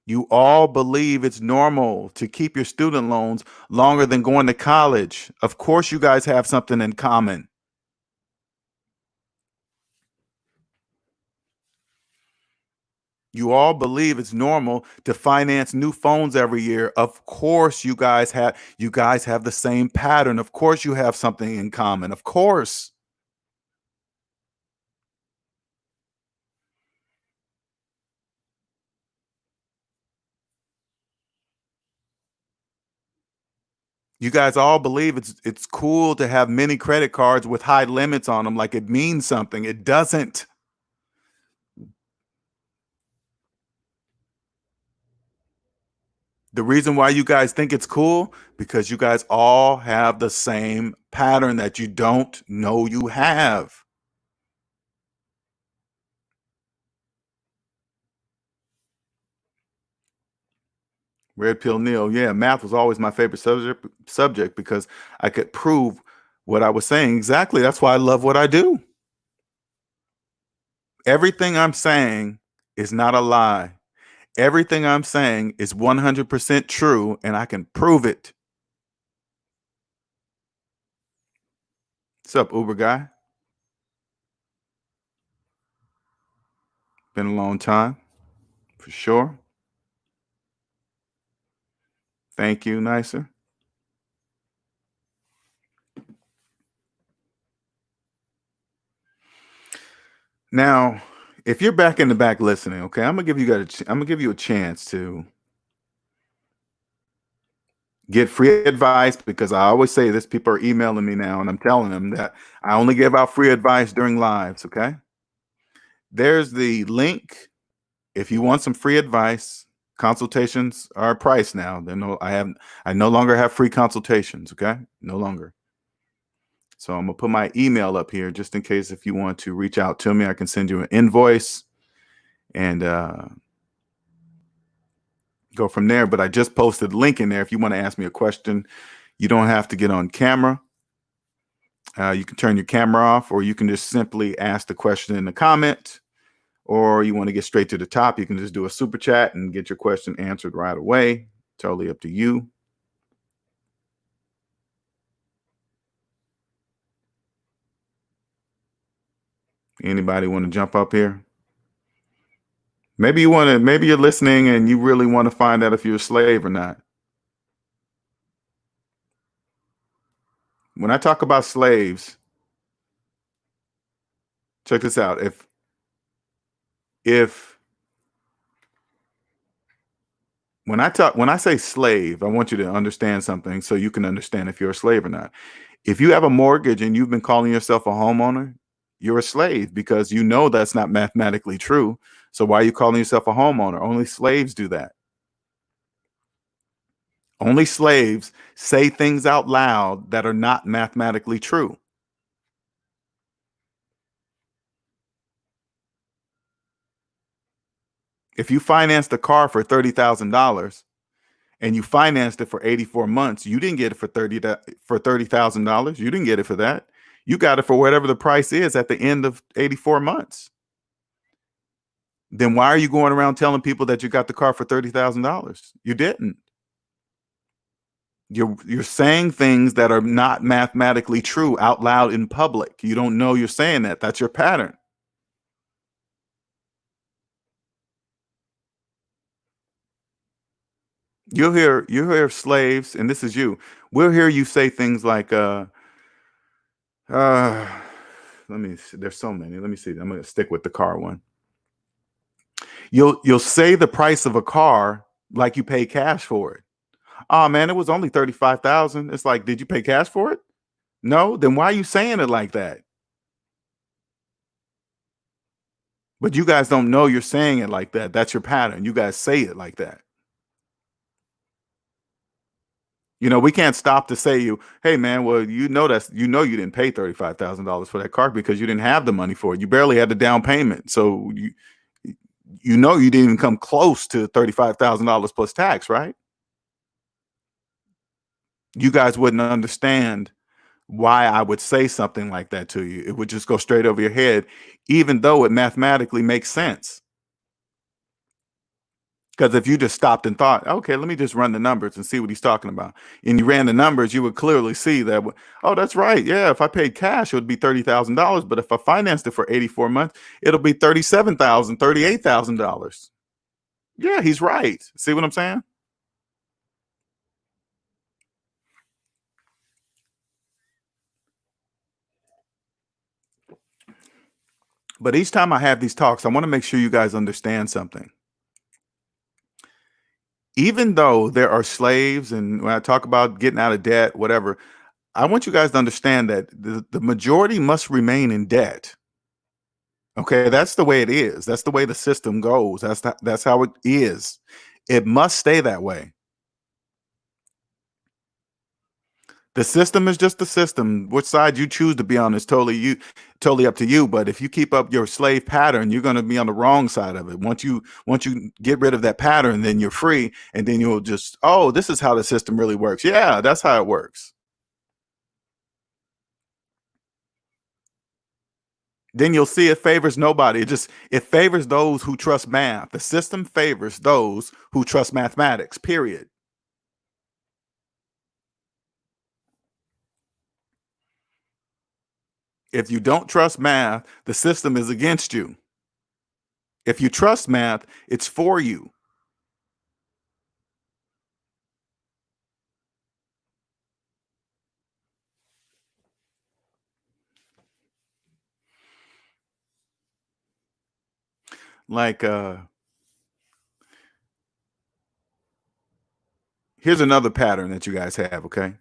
You all believe it's normal to keep your student loans longer than going to college. Of course, you guys have something in common. You all believe it's normal to finance new phones every year. Of course, you guys have the same pattern. Of course, you have something in common. Of course. You guys all believe it's cool to have many credit cards with high limits on them, like it means something. It doesn't. The reason why you guys think it's cool, because you guys all have the same pattern that you don't know you have. Red pill Neil, yeah, math was always my favorite subject because I could prove what I was saying exactly. That's why I love what I do. Everything I'm saying is not a lie. Everything I'm saying is 100% true, and I can prove it. What's up, Uber guy? Been a long time, for sure. Thank you, nicer. Now, if you're back in the back listening, okay, I'm gonna give you a chance to get free advice, because I always say this. People are emailing me now, and I'm telling them that I only give out free advice during lives. Okay, there's the link if you want some free advice. Consultations are priced now. I no longer have free consultations. Okay, no longer. So I'm gonna put my email up here just in case if you want to reach out to me, I can send you an invoice and go from there. But I just posted a link in there if you want to ask me a question. You don't have to get on camera. You can turn your camera off, or you can just simply ask the question in the comment, or you want to get straight to the top, you can just do a super chat and get your question answered right away. Totally up to you. Anybody want to jump up here? Maybe you're listening and you really want to find out if you're a slave or not. When I talk about slaves, check this out. If when I say slave, I want you to understand something so you can understand if you're a slave or not. If you have a mortgage and you've been calling yourself a homeowner, you're a slave because you know that's not mathematically true. So why are you calling yourself a homeowner? Only slaves do that. Only slaves say things out loud that are not mathematically true. If you financed a car for $30,000 and you financed it for 84 months, you didn't get it for $30,000. You didn't get it for that. You got it for whatever the price is at the end of 84 months. Then why are you going around telling people that you got the car for $30,000? You didn't. You're saying things that are not mathematically true out loud in public. You don't know you're saying that. That's your pattern. You'll hear slaves, and this is you. We'll hear you say things like, let me see. There's so many. Let me see. I'm going to stick with the car one. You'll say the price of a car like you pay cash for it. Oh man, it was only 35,000. It's like, did you pay cash for it? No, then why are you saying it like that? But you guys don't know you're saying it like that. That's your pattern. You guys say it like that. You know, we can't stop to say hey man, well, you know you didn't pay $35,000 for that car because you didn't have the money for it. You barely had the down payment. So you didn't even come close to $35,000 plus tax, right? You guys wouldn't understand why I would say something like that to you. It would just go straight over your head, even though it mathematically makes sense. Because if you just stopped and thought, okay, let me just run the numbers and see what he's talking about, and you ran the numbers, you would clearly see that, oh, that's right. Yeah, if I paid cash, it would be $30,000. But if I financed it for 84 months, it'll be $37,000, $38,000. Yeah, he's right. See what I'm saying? But each time I have these talks, I want to make sure you guys understand something. Even though there are slaves, and when I talk about getting out of debt, whatever, I want you guys to understand that the majority must remain in debt. Okay, that's the way it is. That's the way the system goes. That's how it is. It must stay that way. The system is just the system. Which side you choose to be on is totally up to you. But if you keep up your slave pattern, you're going to be on the wrong side of it. Once you get rid of that pattern, then you're free, and then you'll just, oh, this is how the system really works. Yeah, that's how it works. Then you'll see it favors nobody. It favors those who trust math. The system favors those who trust mathematics, period. If you don't trust math, the system is against you. If you trust math, it's for you. Like, here's another pattern that you guys have, okay?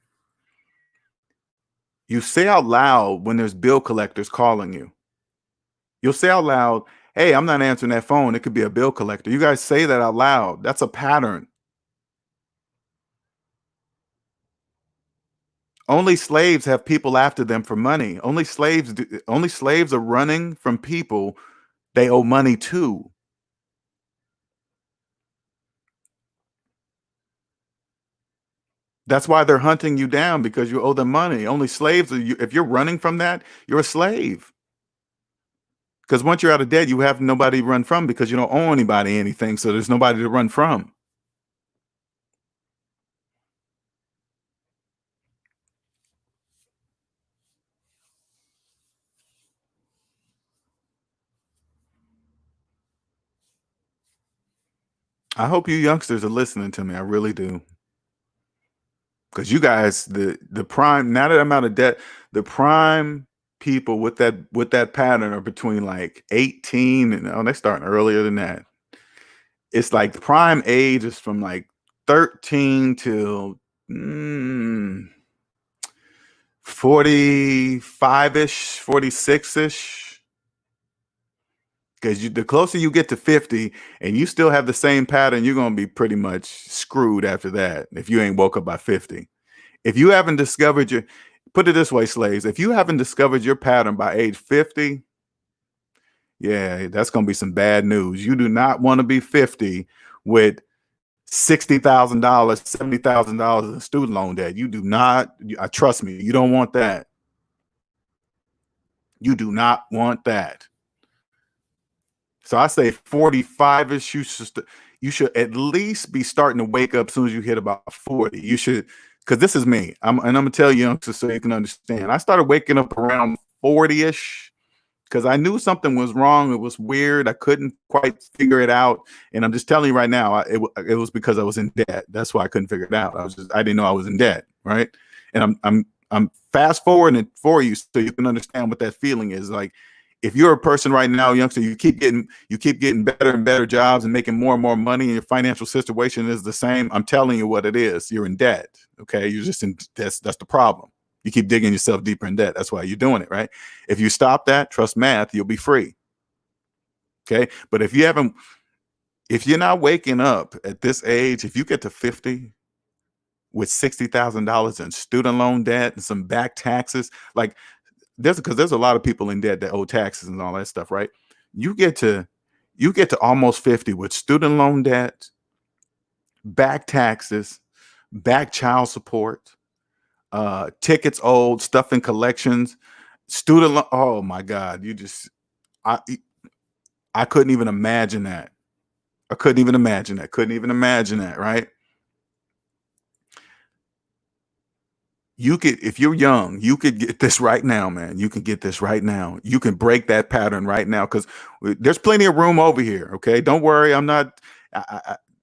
You say out loud when there's bill collectors calling you. You'll say out loud, hey, I'm not answering that phone. It could be a bill collector. You guys say that out loud. That's a pattern. Only slaves have people after them for money. Only slaves are running from people they owe money to. That's why they're hunting you down, because you owe them money. Only slaves are you. If you're running from that, you're a slave. Because once you're out of debt, you have nobody to run from, because you don't owe anybody anything. So there's nobody to run from. I hope you youngsters are listening to me. I really do. Because you guys, the prime, now that I'm out of debt, the prime people with that pattern are between like 18 and, oh, they're starting earlier than that. It's like the prime age is from like 13 till 45-ish, 46-ish. Because the closer you get to 50 and you still have the same pattern, you're going to be pretty much screwed after that if you ain't woke up by 50. If you haven't discovered put it this way, slaves, if you haven't discovered your pattern by age 50, yeah, that's going to be some bad news. You do not want to be 50 with $60,000, $70,000 in student loan debt. You do not, trust me, you don't want that. You do not want that. So I say 45-ish, you should at least be starting to wake up as soon as you hit about 40. You should, because this is me. I'm gonna tell you, youngsters, so you can understand. I started waking up around 40-ish because I knew something was wrong. It was weird. I couldn't quite figure it out. And I'm just telling you right now, it was because I was in debt. That's why I couldn't figure it out. I didn't know I was in debt, right? And I'm fast forwarding it for you so you can understand what that feeling is like. If you're a person right now, youngster, you keep getting better and better jobs and making more and more money, and your financial situation is the same, I'm telling you what it is. You're in debt. Okay, you're just in. That's the problem. You keep digging yourself deeper in debt. That's why you're doing it, right? If you stop that, trust math, you'll be free. Okay, but if you're not waking up at this age, if you get to 50 with $60,000 in student loan debt and some back taxes, like, there's a lot of people in debt that owe taxes and all that stuff, right? You get to almost 50 with student loan debt, back taxes, back child support, tickets owed, stuff in collections, student loan. Oh my God, I I couldn't even imagine that. I couldn't even imagine that. Couldn't even imagine that, right? You could, if you're young, you could get this right now, man. You can get this right now. You can break that pattern right now, because there's plenty of room over here. Okay, don't worry. I'm not.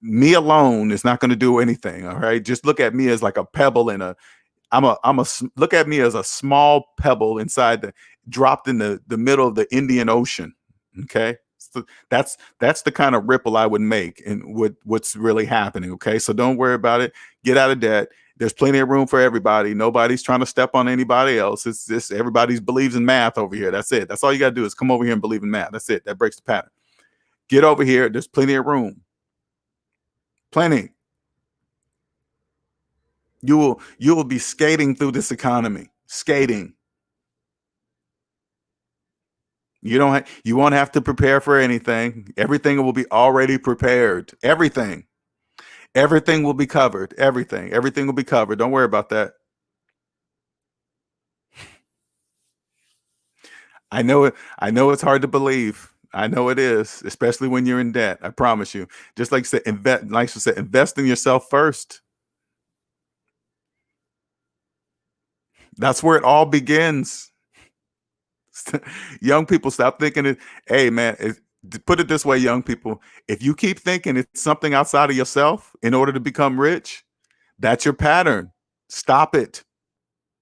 Me alone is not going to do anything. All right, just look at me as like a pebble in a. Look at me as a small pebble dropped in the middle of the Indian Ocean. Okay, so that's the kind of ripple I would make and what's really happening. Okay, so don't worry about it. Get out of debt. There's plenty of room for everybody. Nobody's trying to step on anybody else. It's just everybody believes in math over here. That's it. That's all you got to do is come over here and believe in math. That's it. That breaks the pattern. Get over here. There's plenty of room. Plenty. You will be skating through this economy. Skating. You won't have to prepare for anything. Everything will be already prepared. Everything will be covered. Everything will be covered. Don't worry about that. I know it. I know it's hard to believe. I know it is, especially when you're in debt. I promise you. Just like you said, invest in yourself first. That's where it all begins. Young people, stop thinking it. Hey, man, put it this way, young people. If you keep thinking it's something outside of yourself in order to become rich, that's your pattern. Stop it.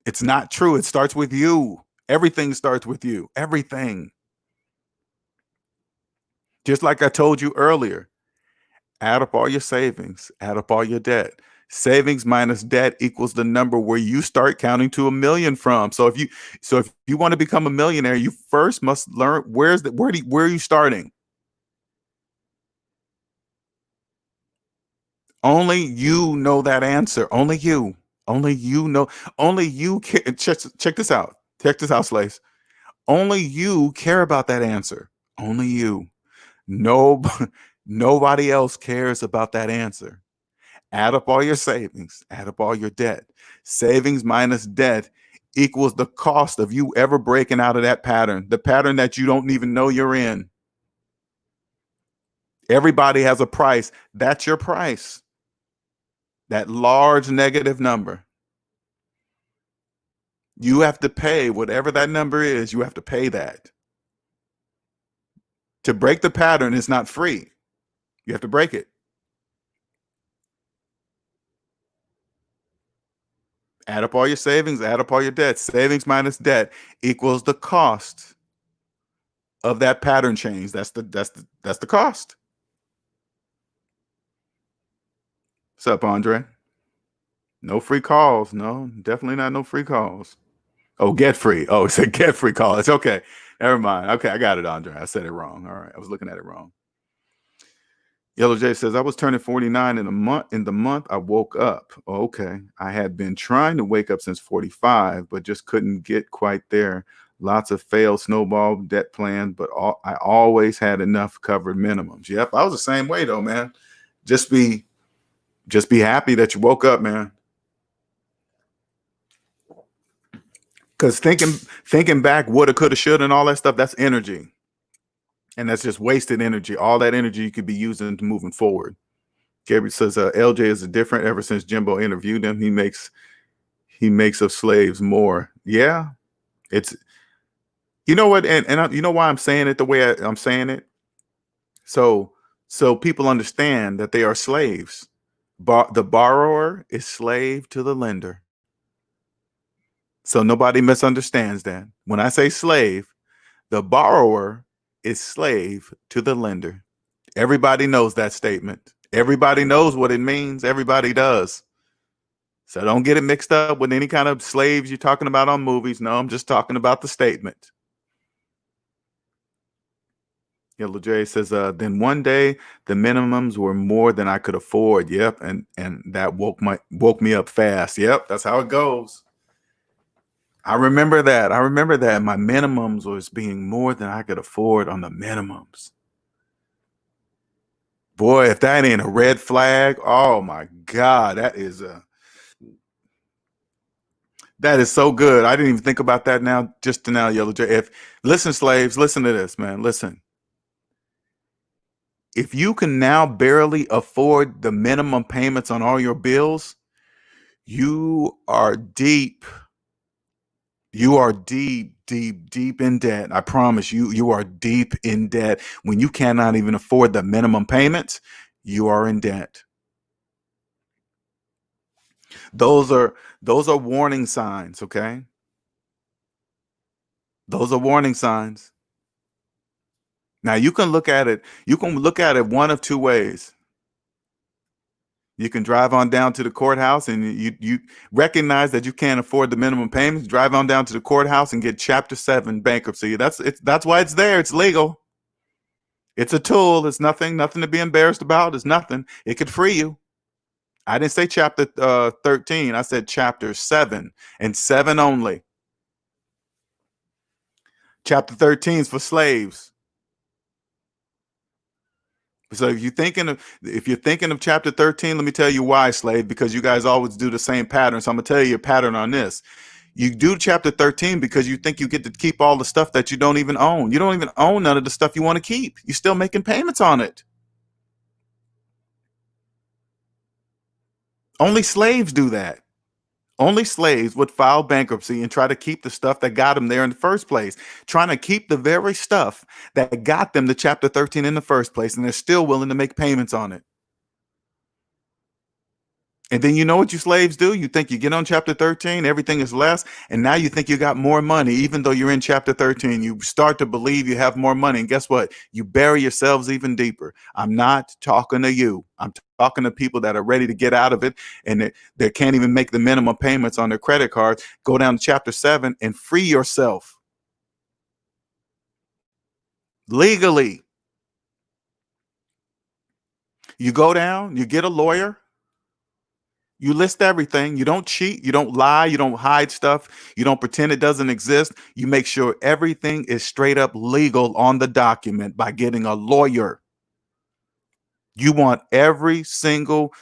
It's not true. It starts with you. Everything starts with you. Everything. Just like I told you earlier, add up all your savings, add up all your debt. Savings minus debt equals the number where you start counting to 1,000,000 from. So if you want to become a millionaire, you first must learn where are you starting? Only you know that answer. Only you. Only you know. Only you can check this out. Check this out, slaves. Only you care about that answer. Only you. No, nobody else cares about that answer. Add up all your savings, add up all your debt. Savings minus debt equals the cost of you ever breaking out of that pattern, the pattern that you don't even know you're in. Everybody has a price. That's your price. That large negative number. You have to pay whatever that number is. You have to pay that. To break the pattern is not free. You have to break it. Add up all your savings, add up all your debt. Savings minus debt equals the cost of that pattern change. That's the cost. What's up, Andre? No free calls. No, definitely not no free calls. Oh, get free. Oh, it said get free call. It's okay. Never mind. Okay, I got it, Andre. I said it wrong. All right, I was looking at it wrong. Yellow J says, I was turning 49 in the month I woke up. Oh, okay. I had been trying to wake up since 45, but just couldn't get quite there. Lots of failed snowball debt plans, but I always had enough covered minimums. Yep, I was the same way though, man. Just be happy that you woke up, man. Because thinking back, woulda, coulda, shoulda, and all that stuff, that's energy. And that's just wasted energy. All that energy you could be using to moving forward. Gabriel says LJ is different ever since Jimbo interviewed him. He makes of slaves more. Yeah, it's, you know what, and you know why I'm saying it the way I'm saying it. So people understand that they are slaves. The borrower is slave to the lender. So nobody misunderstands that. When I say slave, the borrower is slave to the lender. Everybody knows that statement. Everybody knows what it means. Everybody does. So don't get it mixed up with any kind of slaves you're talking about on movies. No, I'm just talking about the statement. Yellow J says, then one day the minimums were more than I could afford. Yep. And that woke me up fast. Yep. That's how it goes. I remember that. My minimums was being more than I could afford on the minimums. Boy, if that ain't a red flag, oh my God, that is so good. I didn't even think about that now, just now, Yellow J. Listen, slaves, listen to this, man. Listen. If you can now barely afford the minimum payments on all your bills, you are deep. You are deep in debt. I promise you, you are deep in debt. When you cannot even afford the minimum payments, you are in debt. Those are warning signs, okay? Those are warning signs. Now you can look at it one of two ways. You can drive on down to the courthouse and you recognize that you can't afford the minimum payments, drive on down to the courthouse and get Chapter 7 bankruptcy. That's why it's there. It's legal. It's a tool. It's nothing to be embarrassed about. It's nothing. It could free you. I didn't say Chapter 13. I said Chapter 7 and 7 only. Chapter 13 is for slaves. So if you're thinking of Chapter 13, let me tell you why, slave, because you guys always do the same pattern. So I'm gonna tell you a pattern on this. You do Chapter 13 because you think you get to keep all the stuff that you don't even own. You don't even own none of the stuff you want to keep. You're still making payments on it. Only slaves do that. Only slaves would file bankruptcy and try to keep the stuff that got them there in the first place, trying to keep the very stuff that got them to Chapter 13 in the first place, and they're still willing to make payments on it. And then you know what you slaves do? You think you get on Chapter 13, everything is less, and now you think you got more money, even though you're in Chapter 13. You start to believe you have more money, and guess what? You bury yourselves even deeper. I'm not talking to you. I'm talking to people that are ready to get out of it, and they can't even make the minimum payments on their credit cards. Go down to Chapter 7 and free yourself legally. You go down, you get a lawyer. You list everything. You don't cheat. You don't lie. You don't hide stuff. You don't pretend it doesn't exist. You make sure everything is straight up legal on the document by getting a lawyer. You want every single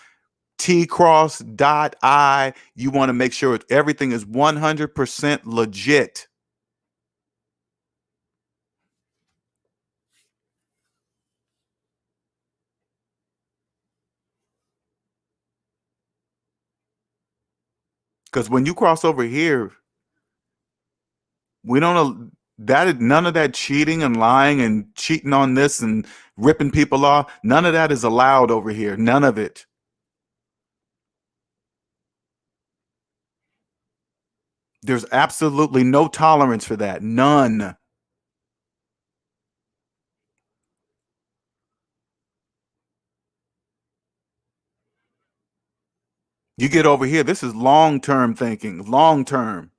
T cross, dot I. You want to make sure everything is 100% legit. Because when you cross over here, we don't that none of that cheating and lying and cheating on this and ripping people off. None of that is allowed over here. None of it. There's absolutely no tolerance for that. None. You get over here, this is long-term thinking, long-term.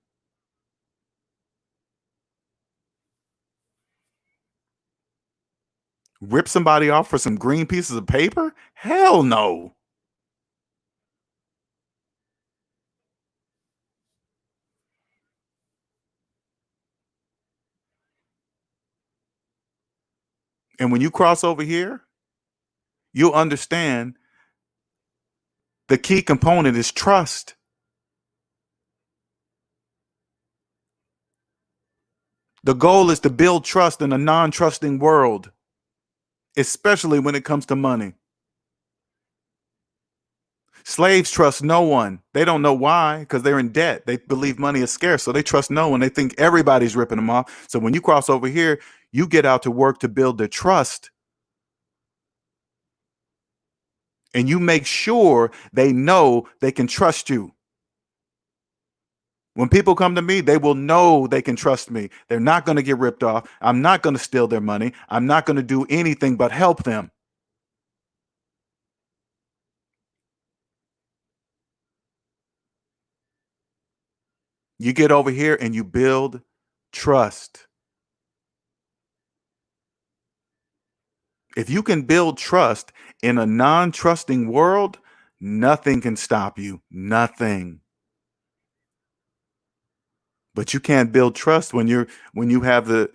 Rip somebody off for some green pieces of paper? Hell no. And when you cross over here, you'll understand the key component is trust. The goal is to build trust in a non-trusting world, especially when it comes to money. Slaves trust no one. They don't know why, because they're in debt. They believe money is scarce, so they trust no one. They think everybody's ripping them off. So when you cross over here, you get out to work to build their trust. And you make sure they know they can trust you. When people come to me, they will know they can trust me. They're not going to get ripped off. I'm not going to steal their money. I'm not going to do anything but help them. You get over here and you build trust. If you can build trust in a non-trusting world, nothing can stop you. Nothing. But you can't build trust when you have the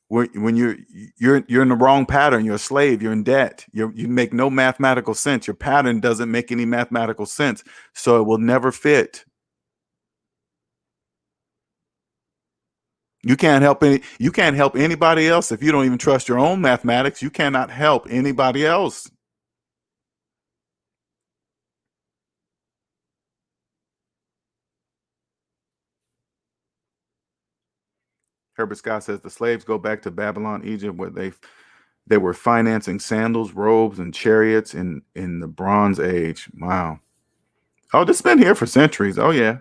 when you're in the wrong pattern. You're a slave. You're in debt. You make no mathematical sense. Your pattern doesn't make any mathematical sense, so it will never fit. You can't help anybody else if you don't even trust your own mathematics. You cannot help anybody else. Herbert Scott says the slaves go back to Babylon, Egypt, where they were financing sandals, robes, and chariots in the Bronze Age. Wow. Oh, this has been here for centuries. Oh yeah.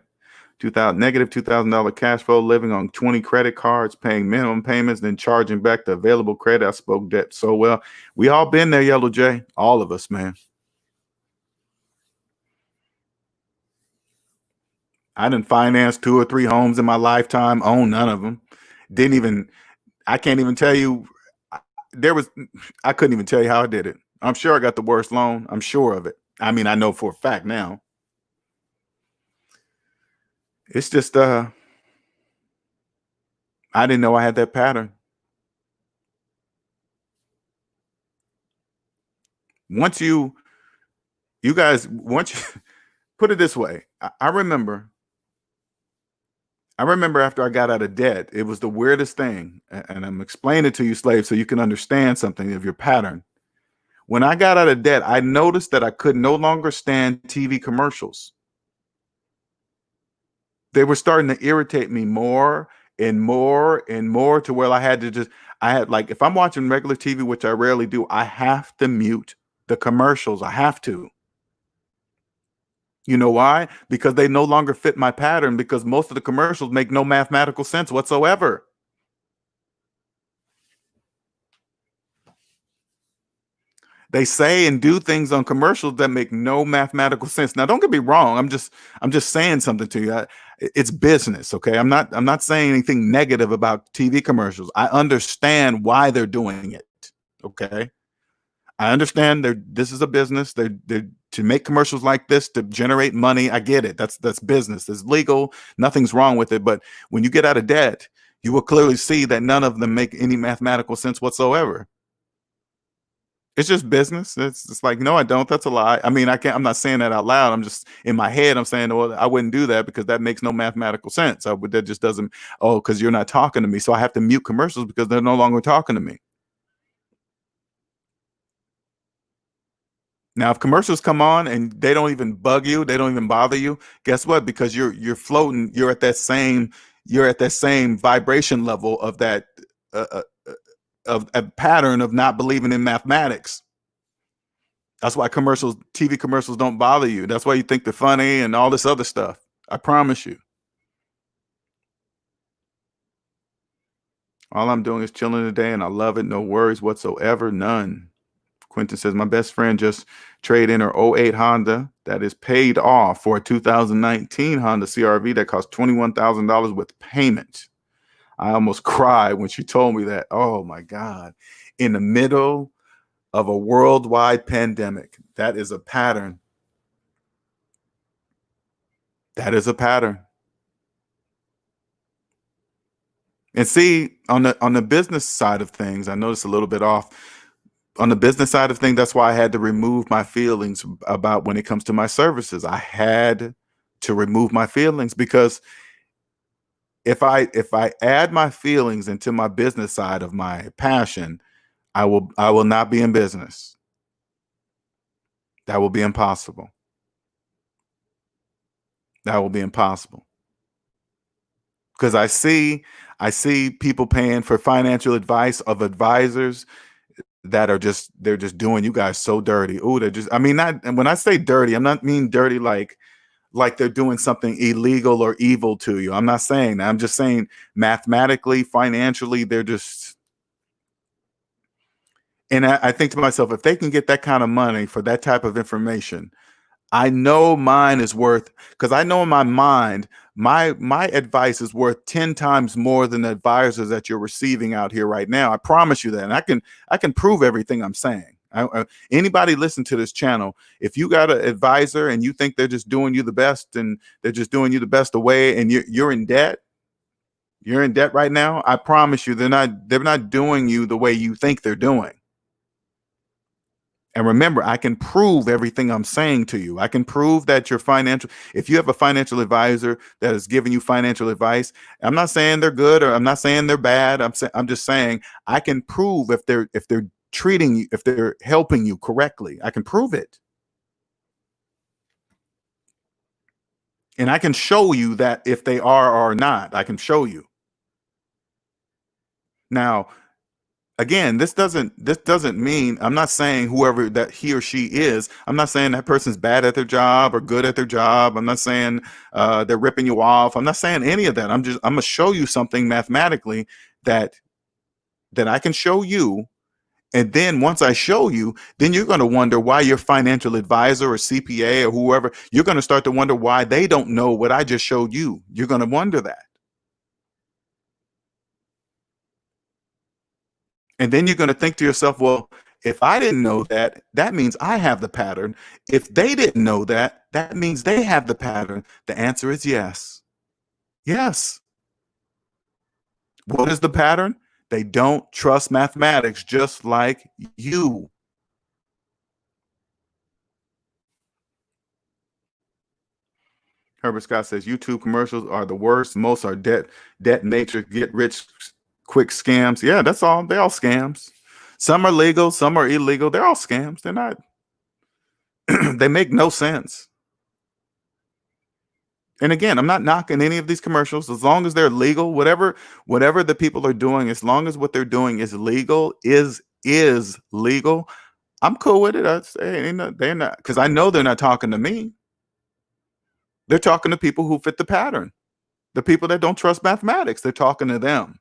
Negative $2,000 cash flow, living on 20 credit cards, paying minimum payments, then charging back the available credit. I spoke debt so well. We all been there, Yellow J. All of us, man. I didn't finance 2 or 3 homes in my lifetime, own none of them. I can't even tell you. I couldn't even tell you how I did it. I'm sure I got the worst loan. I'm sure of it. I mean, I know for a fact now. It's just, I didn't know I had that pattern. Once you guys, put it this way, I remember after I got out of debt, it was the weirdest thing. And I'm explaining it to you, slaves, so you can understand something of your pattern. When I got out of debt, I noticed that I could no longer stand TV commercials. They were starting to irritate me more and more and more, to where like, if I'm watching regular TV, which I rarely do, I have to mute the commercials. I have to. You know why? Because they no longer fit my pattern, because most of the commercials make no mathematical sense whatsoever. They say and do things on commercials that make no mathematical sense. Now, don't get me wrong. I'm just saying something to you. It's business, okay? I'm not saying anything negative about TV commercials. I understand why they're doing it, okay? I understand this is a business. They're to make commercials like this to generate money. I get it. That's business. It's legal. Nothing's wrong with it. But when you get out of debt, you will clearly see that none of them make any mathematical sense whatsoever. It's just business. It's like, no, I don't. That's a lie. I mean, I'm not saying that out loud. I'm just in my head. I'm saying, well, I wouldn't do that because that makes no mathematical sense. That just doesn't. Oh, because you're not talking to me, so I have to mute commercials because they're no longer talking to me. Now, if commercials come on and they don't even bug you, they don't even bother you, guess what? Because you're floating, you're at that same vibration level of that uh, uh, of a pattern of not believing in mathematics. That's why TV commercials don't bother you. That's why you think they're funny and all this other stuff. I promise you. All I'm doing is chilling today and I love it. No worries whatsoever. None. Quentin says, my best friend just traded in her '08 Honda that is paid off for a 2019 Honda CRV that cost $21,000 with payment. I almost cried when she told me that. Oh my God. In the middle of a worldwide pandemic. That is a pattern. That is a pattern. And see, on the business side of things, I noticed a little bit off. On the business side of things, that's why I had to remove my feelings about when it comes to my services. I had to remove my feelings because if I add my feelings into my business side of my passion, I will not be in business. That will be impossible. That will be impossible. Because I see people paying for financial advice of advisors that are they're just doing you guys so dirty. Oh, they're just, I mean, not, and when I say dirty, I'm not mean dirty like they're doing something illegal or evil to you. I'm not saying that. I'm just saying mathematically, financially, they're just, and I think to myself, if they can get that kind of money for that type of information, I know mine is worth, because I know in my mind, my advice is worth 10 times more than the advisors that you're receiving out here right now. I promise you that. And I can prove everything I'm saying. Anybody listen to this channel, if you got an advisor and you think they're just doing you the best and they're just doing you the best away and you're in debt, you're in debt right now, I promise you they're not doing you the way you think they're doing. And remember, I can prove everything I'm saying to you. I can prove that your if you have a financial advisor that is giving you financial advice, I'm not saying they're good or I'm not saying they're bad. I'm just saying I can prove if they're treating you, if they're helping you correctly. I can prove it. And I can show you that if they are or not. I can show you. Now, again, this doesn't mean, I'm not saying whoever that he or she is, I'm not saying that person's bad at their job or good at their job. I'm not saying they're ripping you off. I'm not saying any of that. I'm gonna show you something mathematically that I can show you. And then once I show you, then you're going to wonder why your financial advisor or CPA or whoever, you're going to start to wonder why they don't know what I just showed you. You're going to wonder that. And then you're going to think to yourself, well, if I didn't know that, that means I have the pattern. If they didn't know that, that means they have the pattern. The answer is yes. Yes. What is the pattern? They don't trust mathematics just like you. Herbert Scott says YouTube commercials are the worst. Most are debt nature, get rich quick scams. Yeah, that's all. They're all scams. Some are legal, some are illegal. They're all scams. They're not, they make no sense. And again, I'm not knocking any of these commercials as long as they're legal, whatever the people are doing, as long as what they're doing is legal, is legal. I'm cool with it. I say they're not, because I know they're not talking to me. They're talking to people who fit the pattern. The people that don't trust mathematics, they're talking to them.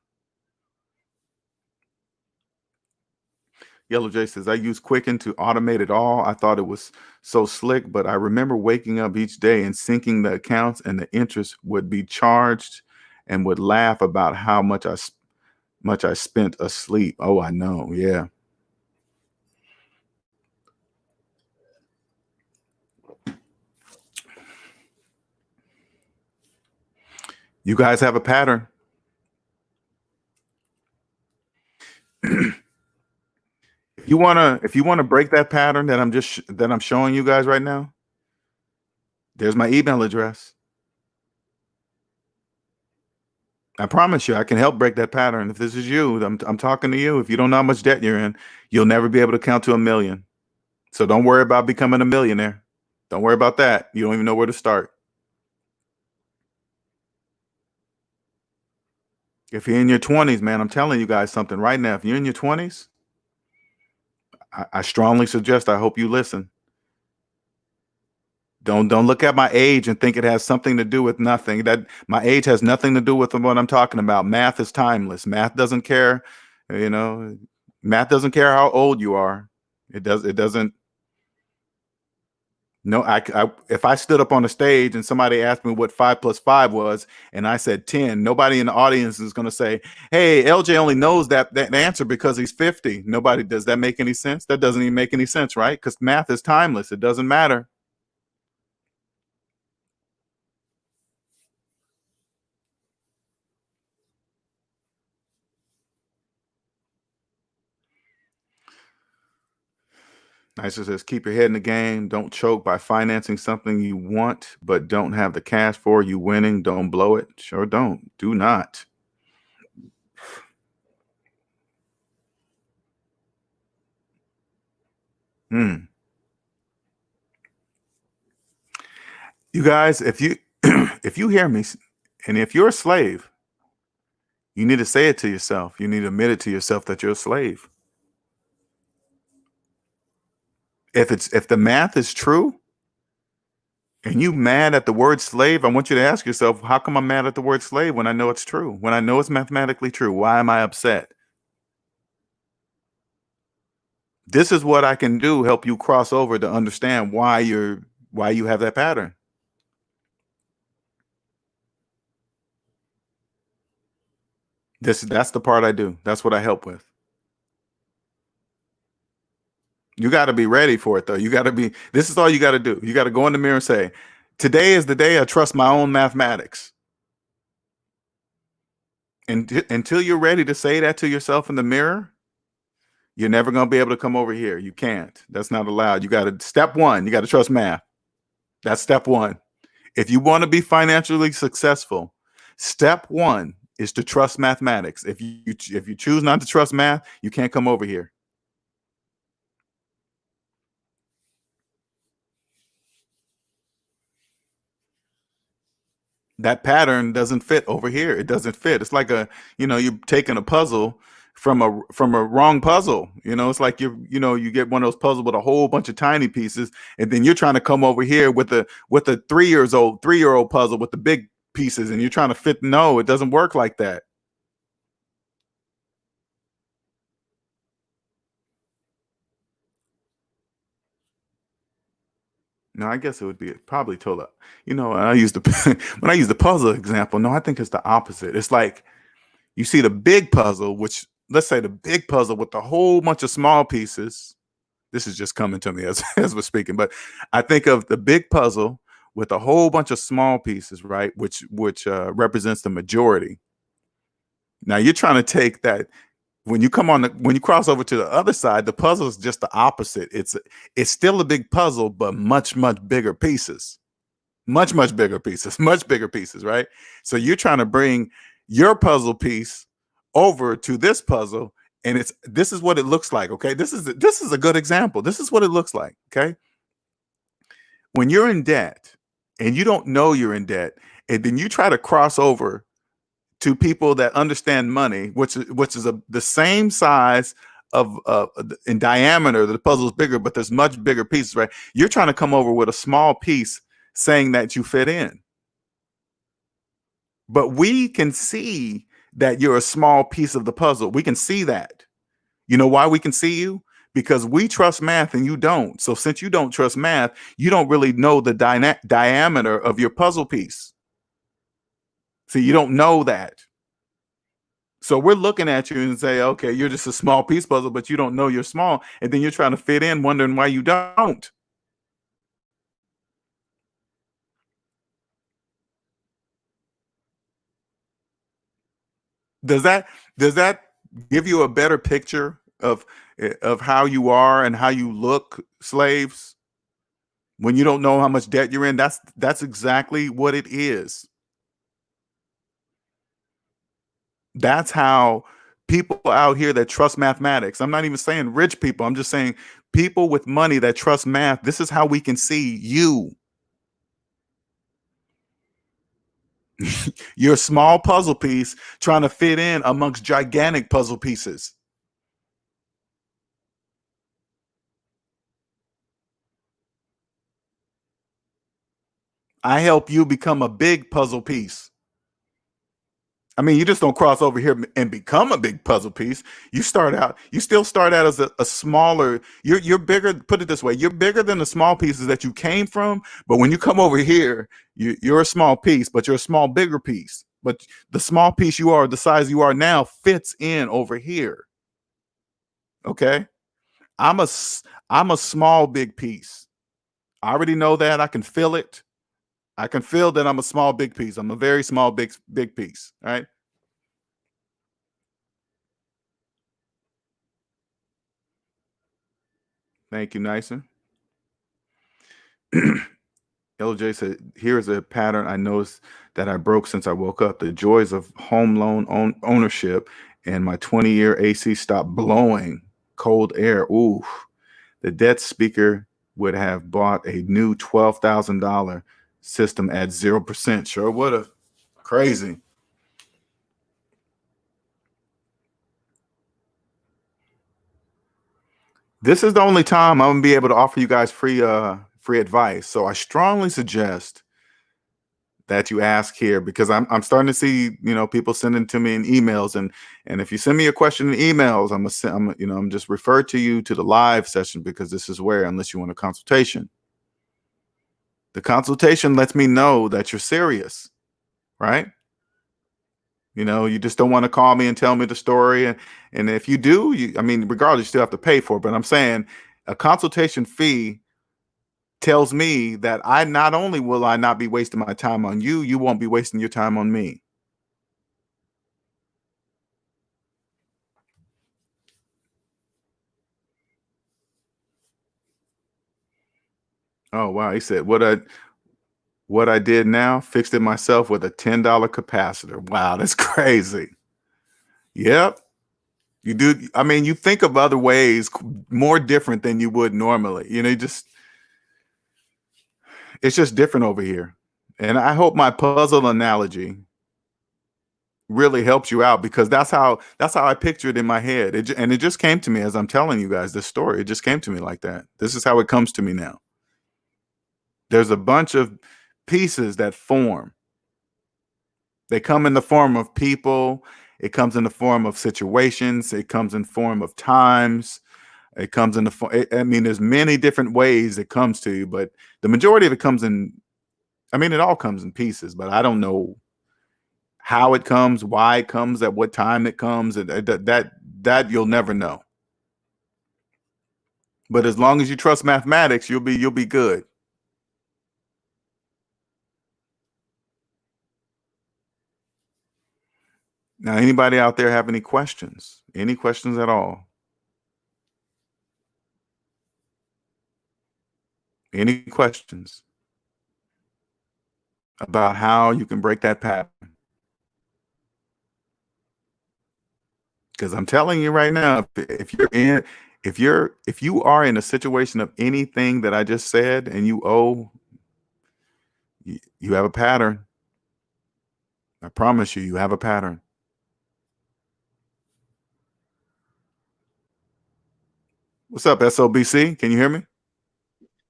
Yellow J says, I use Quicken to automate it all. I thought it was so slick, but I remember waking up each day and syncing the accounts and the interest would be charged and would laugh about how much I spent asleep. Oh, I know. Yeah. You guys have a pattern. if you wanna break that pattern that I'm showing you guys right now, there's my email address. I promise you, I can help break that pattern. If this is you, I'm talking to you. If you don't know how much debt you're in, you'll never be able to count to 1,000,000. So don't worry about becoming a millionaire. Don't worry about that. You don't even know where to start. If you're in your 20s, man, I'm telling you guys something right now. If you're in your 20s, I strongly suggest, I hope you listen. Don't look at my age and think it has something to do with nothing. That my age has nothing to do with what I'm talking about. Math is timeless. Math doesn't care, you know, math doesn't care how old you are. It doesn't. No, if I stood up on the stage and somebody asked me what 5 + 5 was, and I said 10, nobody in the audience is going to say, "Hey, LJ only knows that answer because he's 50." Nobody does. That make any sense? That doesn't even make any sense, right? Because math is timeless. It doesn't matter. Nice says, keep your head in the game. Don't choke by financing something you want but don't have the cash for. You winning. Don't blow it. Sure don't. Do not. Hmm. You guys, if you if you hear me, and if you're a slave, you need to say it to yourself. You need to admit it to yourself that you're a slave. If the math is true and you mad at the word slave, I want you to ask yourself, how come I'm mad at the word slave when I know it's true? When I know it's mathematically true, why am I upset? This is what I can do, help you cross over to understand why you have that pattern. That's the part I do. That's what I help with. You got to be ready for it though. This is all you got to do. You got to go in the mirror and say, today is the day I trust my own mathematics. And until you're ready to say that to yourself in the mirror, you're never going to be able to come over here. You can't. That's not allowed. You got to, step one, you got to trust math. That's step one. If you want to be financially successful, step one is to trust mathematics. If you choose not to trust math, you can't come over here. That pattern doesn't fit over here. It doesn't fit. It's like you're taking a puzzle from a wrong puzzle. It's like you get one of those puzzles with a whole bunch of tiny pieces, and then you're trying to come over here with a 3-year-old puzzle with the big pieces, and you're trying to fit. No, it doesn't work like that. No, I guess it would be probably total. I use the when I use the puzzle example. No, I think it's the opposite. It's like you see the big puzzle, which let's say the big puzzle with a whole bunch of small pieces. This is just coming to me as we're speaking, but I think of the big puzzle with a whole bunch of small pieces, right? Which represents the majority. Now you're trying to take that when you cross over to the other side, the puzzle is just the opposite. It's still a big puzzle, but much bigger pieces, much bigger pieces, much bigger pieces, right? So you're trying to bring your puzzle piece over to this puzzle, and this is what it looks like. Okay, this is a good example. This is what it looks like. Okay, when you're in debt and you don't know you're in debt, and then you try to cross over to people that understand money, which is the same size of in diameter. The puzzle is bigger, but there's much bigger pieces, right? You're trying to come over with a small piece, saying that you fit in, but we can see that you're a small piece of the puzzle. We can see that. You know why we can see you? Because we trust math and you don't. So since you don't trust math, you don't really know the diameter of your puzzle piece. See, you don't know that. So we're looking at you and say, okay, you're just a small piece puzzle, but you don't know you're small. And then you're trying to fit in, wondering why you don't. Does that give you a better picture of of how you are and how you look, slaves, when you don't know how much debt you're in, that's exactly what it is. That's how people out here that trust mathematics. I'm not even saying rich people. I'm just saying people with money that trust math. This is how we can see you. You're a small puzzle piece trying to fit in amongst gigantic puzzle pieces. I help you become a big puzzle piece. I mean, you just don't cross over here and become a big puzzle piece. You still start out as a smaller, you're bigger, put it this way, you're bigger than the small pieces that you came from, but when you come over here, you're a small piece, but you're a small, bigger piece. But the small piece you are, the size you are now, fits in over here. Okay? I'm a I'm a small, big piece. I already know that. I can feel it. I can feel that I'm a small, big piece. I'm a very small, big piece. All right. Thank you, Nyson. LJ said, here's a pattern I noticed that I broke since I woke up. The joys of home loan ownership and my 20-year AC stopped blowing cold air. Ooh, the debt speaker would have bought a new $12,000 system at 0%. Sure would have. Crazy. This is the only time I'm gonna be able to offer you guys free advice. So I strongly suggest that you ask here, because I'm starting to see, people sending to me in emails, and if you send me a question in emails, I'm just refer to you to the live session, because this is where, unless you want a consultation, the consultation lets me know that you're serious, right? You just don't want to call me and tell me the story, and if you do, I mean, regardless, you still have to pay for it. But I'm saying a consultation fee tells me that I not only will I not be wasting my time on you, you won't be wasting your time on me. Oh wow, he said what I did now, fixed it myself with a $10 capacitor. Wow, that's crazy. Yep. You do. I mean, you think of other ways more different than you would normally. It's just different over here. And I hope my puzzle analogy really helps you out, because that's how I picture it in my head. And it just came to me as I'm telling you guys this story. It just came to me like that. This is how it comes to me now. There's a bunch of pieces that form. They come in the form of people. It comes in the form of situations. It comes in form of times. It comes in the form. I mean, there's many different ways it comes to you, but the majority of it comes in. I mean, it all comes in pieces, but I don't know how it comes, why it comes, at what time it comes, and that you'll never know. But as long as you trust mathematics, you'll be good. Now, anybody out there have any questions? Any questions at all? Any questions about how you can break that pattern? Because I'm telling you right now, if you are in a situation of anything that I just said, and you owe, you have a pattern. I promise you, you have a pattern. What's up, SOBC? Can you hear me?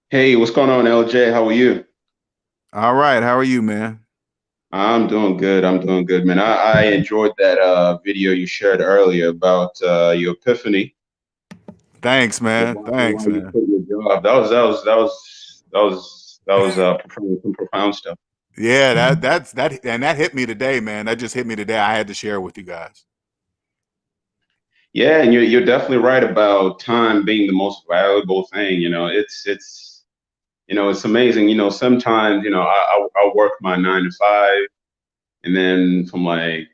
Hey, what's going on, LJ? How are you? All right. How are you, man? I'm doing good. I'm doing good, man. I enjoyed that video you shared earlier about your epiphany Thanks, of man. why Thanks, you man. quit your job. That was some profound stuff. Yeah, and that hit me today, man. That just hit me today. I had to share with you guys. Yeah, and you're definitely right about time being the most valuable thing. It's amazing. Sometimes I work my 9 to 5, and then from like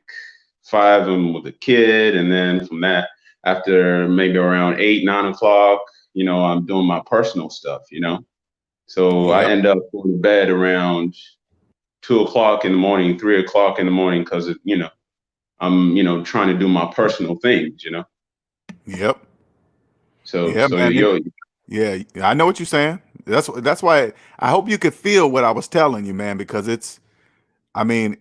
5 I'm with a kid, and then from that after maybe around 8, 9 o'clock, I'm doing my personal stuff, So I Yep. end up going to bed around 2 o'clock in the morning, 3 o'clock in the morning, because I'm trying to do my personal things. Yep. So Yeah, so man. you're Yeah, I know what you're saying. That's why I hope you could feel what I was telling you, man, because I mean,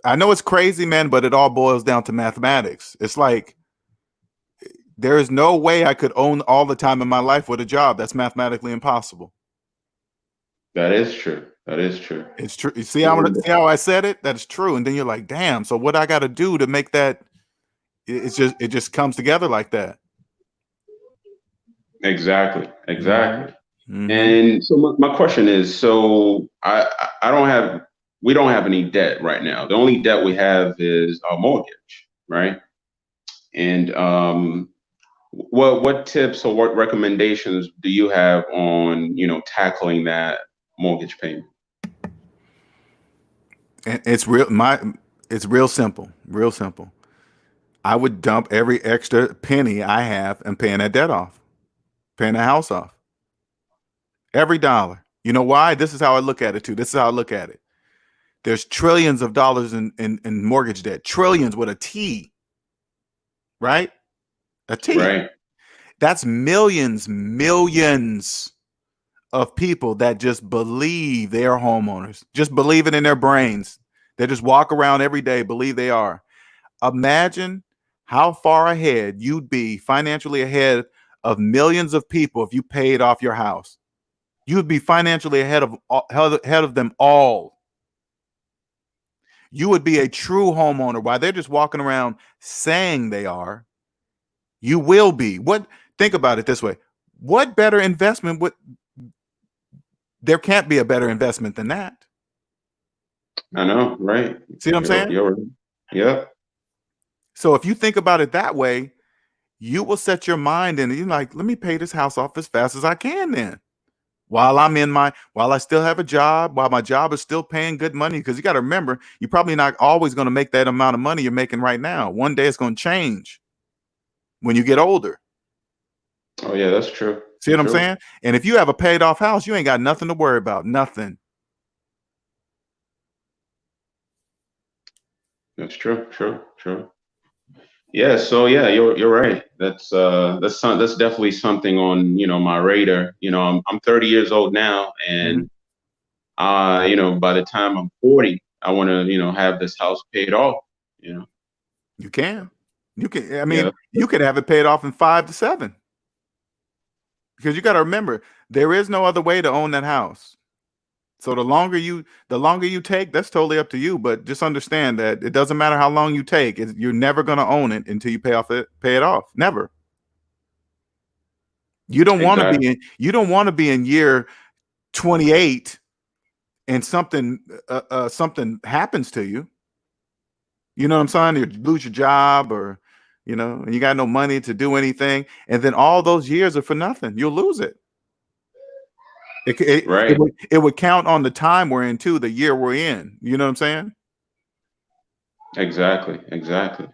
I know it's crazy, man, but it all boils down to mathematics. It's like there is no way I could own all the time in my life with a job. That's mathematically impossible. That is true. That is true. It's true. You And see how I said it? That is true. And then you're like, damn. So what I got to do to make that? It just comes together like that. exactly, Hmm. exactly. Hmm. And so my question is, so I don't have we don't have any debt right now. The only debt we have is our mortgage, right? And what tips or what recommendations do you have on, tackling that mortgage payment? And it's real simple. Real simple. I would dump every extra penny I have and paying that debt off, paying the house off. Every dollar. You know why? This is how I look at it too. This is how I look at it. There's trillions of dollars in mortgage debt. Trillions with a T, right? A T. Right, That's millions of people that just believe they are homeowners, just believe it in their brains. They just walk around every day, believe they are. Imagine how far ahead you'd be financially ahead of millions of people if you paid off your house. You would be financially ahead of them all. You would be a true homeowner. While they're just walking around saying they are, you will be. What? Think about it this way. What better investment would there can't be a better investment than that. I know, right? See what I'm saying? You're right. Yep. So if you think about it that way, you will set your mind in. You're like, let me pay this house off as fast as I can then. While I still have a job, while my job is still paying good money, because you got to remember, you're probably not always going to make that amount of money you're making right now. One day it's going to change when you get older. Oh yeah, that's true. See what I'm True. saying? And if you have a paid off house, you ain't got nothing to worry about. Nothing. That's true. True. True. Yeah, so yeah, you're right. That's definitely something on, my radar. I'm 30 years old now, Mhm. and by the time I'm 40, I want to, have this house paid off, you know. You can. You can. I Yeah, mean, you could have it paid off in 5 to 7. Because you got to remember, there is no other way to own that house. So the longer you take, that's totally up to you. But just understand that it doesn't matter how long you take. You're never going to own it until you pay it off. Never. exactly. You don't want to be in year 28 and something happens to you. You know what I'm saying? You lose your job, or and you got no money to do anything, and then all those years are for nothing. You'll lose it. Right. It would count on the time we're in too, the year we're in. You know what I'm saying? Exactly. Exactly.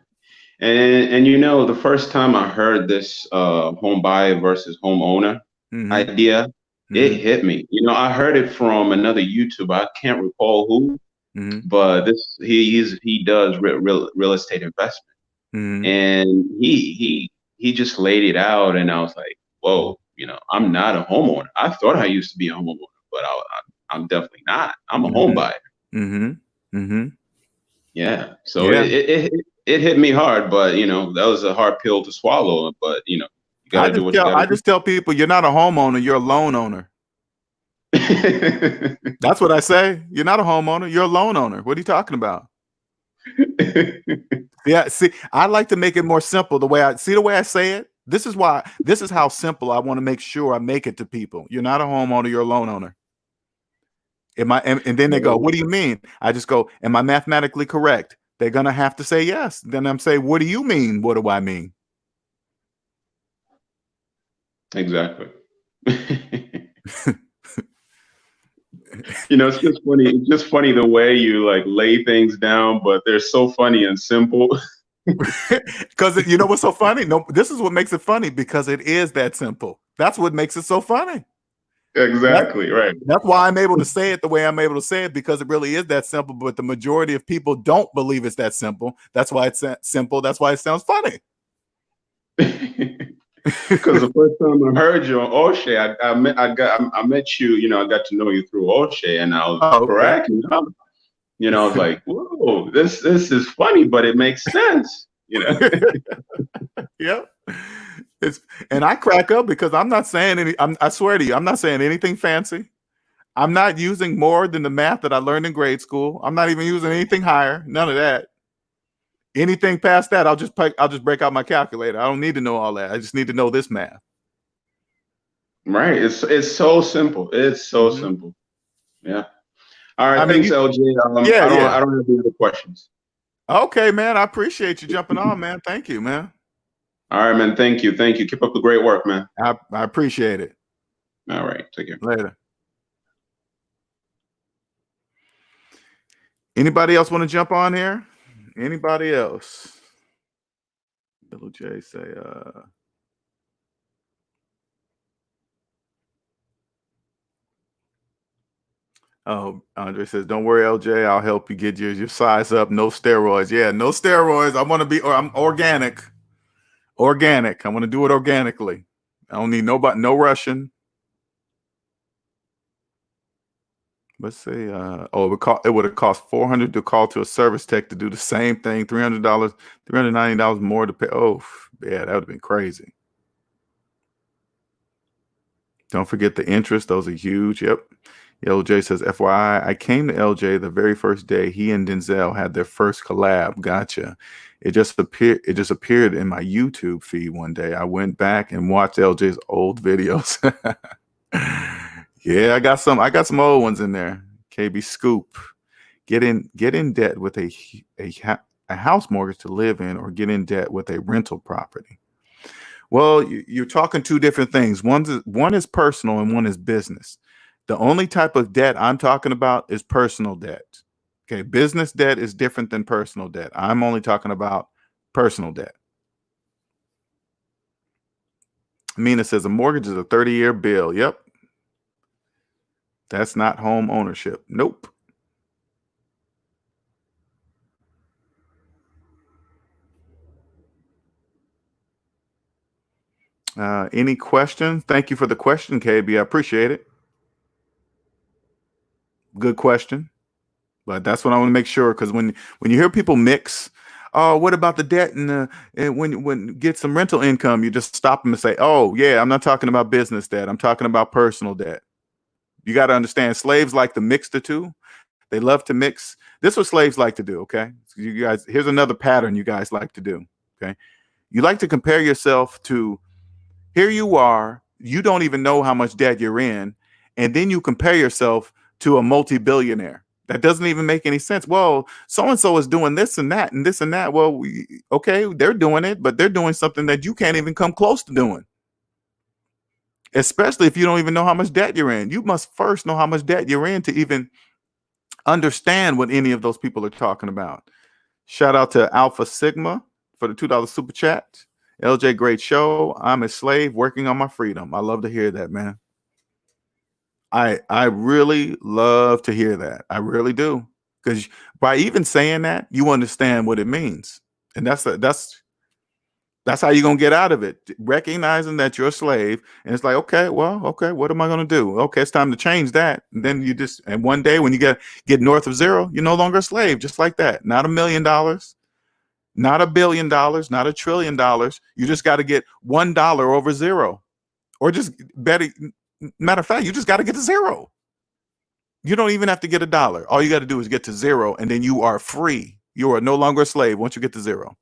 And the first time I heard this home buyer versus homeowner Hmm. idea, it Hmm. hit me. I heard it from another YouTuber. I can't recall who, Hmm. but he does real estate investment, Hmm. and he just laid it out, and I was like, whoa, I'm not a homeowner. I thought I used to be a homeowner, but I'm definitely not. I'm a home Hmm. buyer. Hmm. Hmm. Yeah. So Yeah. it hit me hard, but that was a hard pill to swallow. But you got to do what you got I to do. just tell people you're not a homeowner, you're a loan owner. That's what I say. You're not a homeowner, you're a loan owner. What are you talking about? Yeah, see, I like to make it more simple. The way I say it. This is how simple I want to make sure I make it to people. You're not a homeowner, you're a loan owner. And then they go, what do you mean? I just go, am I mathematically correct? They're gonna have to say yes. Then I'm saying, what do you mean? What do I mean? Exactly. It's just funny. It's just funny the way you like lay things down, but they're so funny and simple. Because you know what's so funny? No, this is what makes it funny, because it is that simple. That's what makes it so funny. Exactly, right. That's why I'm able to say it the way I'm able to say it, because it really is that simple. But the majority of people don't believe it's that simple. That's why it's simple. That's why it sounds funny. Because the first time I heard you on O'Shea, I met you. I got to know you through O'Shea, and I was Oh, okay. cracking up. I was like, "Whoa, this is funny, but it makes sense." Yeah. And I crack up because I'm not saying I swear to you, I'm not saying anything fancy. I'm not using more than the math that I learned in grade school. I'm not even using anything higher. None of that. Anything past that, I'll just break out my calculator. I don't need to know all that. I just need to know this math. Right. It's so simple. It's so Mm-hmm. simple. Yeah. All right. I mean, Thanks, LJ. yeah, I don't have any other questions. Okay, man. I appreciate you jumping on, man. Thank you, man. All right, man. Thank you. Thank you. Keep up the great work, man. I appreciate it. All right. Take care. Later. Anybody else want to jump on here? Anybody else? Little J say, oh, Andre says, don't worry, LJ. I'll help you get your size up. No steroids. Yeah, no steroids. I'm organic. Organic. I want to do it organically. I don't need nobody, no Russian. Let's say, it would have cost $400 to call to a service tech to do the same thing. $300, $390 more to pay. Oh, yeah, that would have been crazy. Don't forget the interest. Those are huge. Yep. LJ says, FYI, I came to LJ the very first day he and Denzel had their first collab. Gotcha. It just appeared in my YouTube feed one day. I went back and watched LJ's old videos. Yeah, I got some old ones in there. KB Scoop. Get in debt with a house mortgage to live in, or get in debt with a rental property. Well, you're talking two different things. One is personal and one is business. The only type of debt I'm talking about is personal debt. Okay, business debt is different than personal debt. I'm only talking about personal debt. Mina says a mortgage is a 30-year bill. Yep. That's not home ownership. Nope. Any questions? Thank you for the question, KB. I appreciate it. Good question. But that's what I want to make sure, because when you hear people mix, oh, what about the debt and when get some rental income, you just stop them and say, oh yeah, I'm not talking about business debt. I'm talking about personal debt. You got to understand, slaves like to mix the two. They love to mix. This is what slaves like to do. Okay, so you guys, here's another pattern you guys like to do. Okay, you like to compare yourself to. Here you are. You don't even know how much debt you're in, and then you compare yourself to a multi-billionaire. That doesn't even make any sense. Well, so and so is doing this and that and this and that. Well, okay, they're doing it, but they're doing something that you can't even come close to doing. Especially if you don't even know how much debt you're in. You must first know how much debt you're in to even understand what any of those people are talking about. Shout out to Alpha Sigma for the $2 super chat. LJ, great show. I'm a slave working on my freedom. I love to hear that, man. I really love to hear that. I really do. Because by even saying that, you understand what it means. And that's how you're gonna get out of it. Recognizing that you're a slave. And it's like, okay, what am I gonna do? Okay, it's time to change that. And then and one day when you get north of zero, you're no longer a slave, just like that. Not $1 million, not $1 billion, not $1 trillion. You just got to get $1 over zero. Or just better, matter of fact, you just got to get to zero. You don't even have to get $1. All you got to do is get to zero, and then you are free. You are no longer a slave once you get to zero.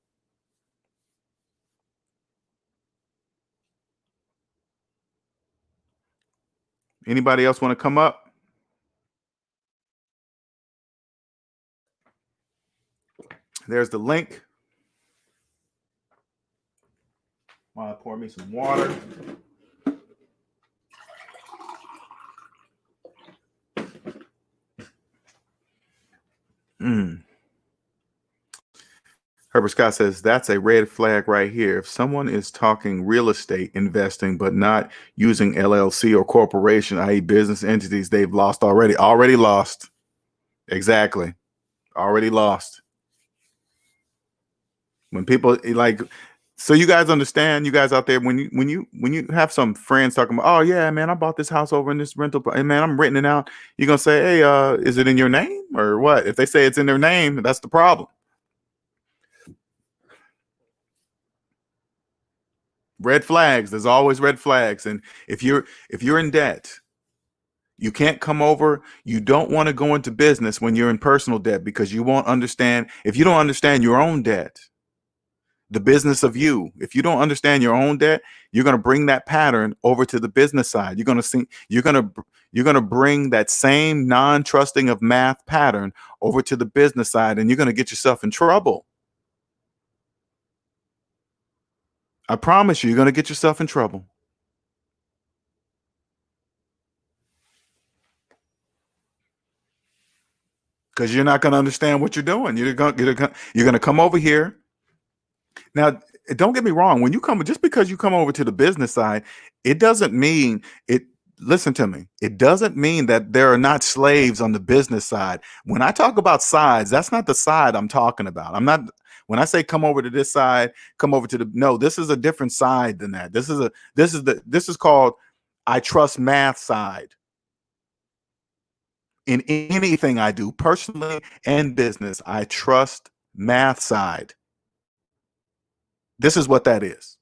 Anybody else want to come up? There's the link. While I pour me some water. Herbert Scott says that's a red flag right here. If someone is talking real estate investing but not using LLC or corporation, i.e. business entities, they've lost already. Already lost. Exactly. Already lost. When people like, so you guys understand, you guys out there, when you have some friends talking about, oh yeah, man, I bought this house over in this rental, and man, I'm renting it out. You're gonna say, hey, is it in your name or what? If they say it's in their name, that's the problem. Red flags. There's always red flags. And if you're in debt, you can't come over. You don't want to go into business when you're in personal debt, because you won't understand. If you don't understand your own debt, the business of you, if you don't understand your own debt, you're going to bring that pattern over to the business side. You're going to see, you're going to bring that same non-trusting of math pattern over to the business side, and you're going to get yourself in trouble. I promise you're going to get yourself in trouble. Because you're not going to understand what you're doing. You're going to come over here. Now, don't get me wrong. When you come, just because you come over to the business side, it doesn't mean it. Listen to me. It doesn't mean that there are not slaves on the business side. When I talk about sides, that's not the side I'm talking about. I'm not. When I say come over to this side, come over to the, no, this is a different side than that. This is called I trust math side. In anything I do, personally and business, I trust math side. This is what that is.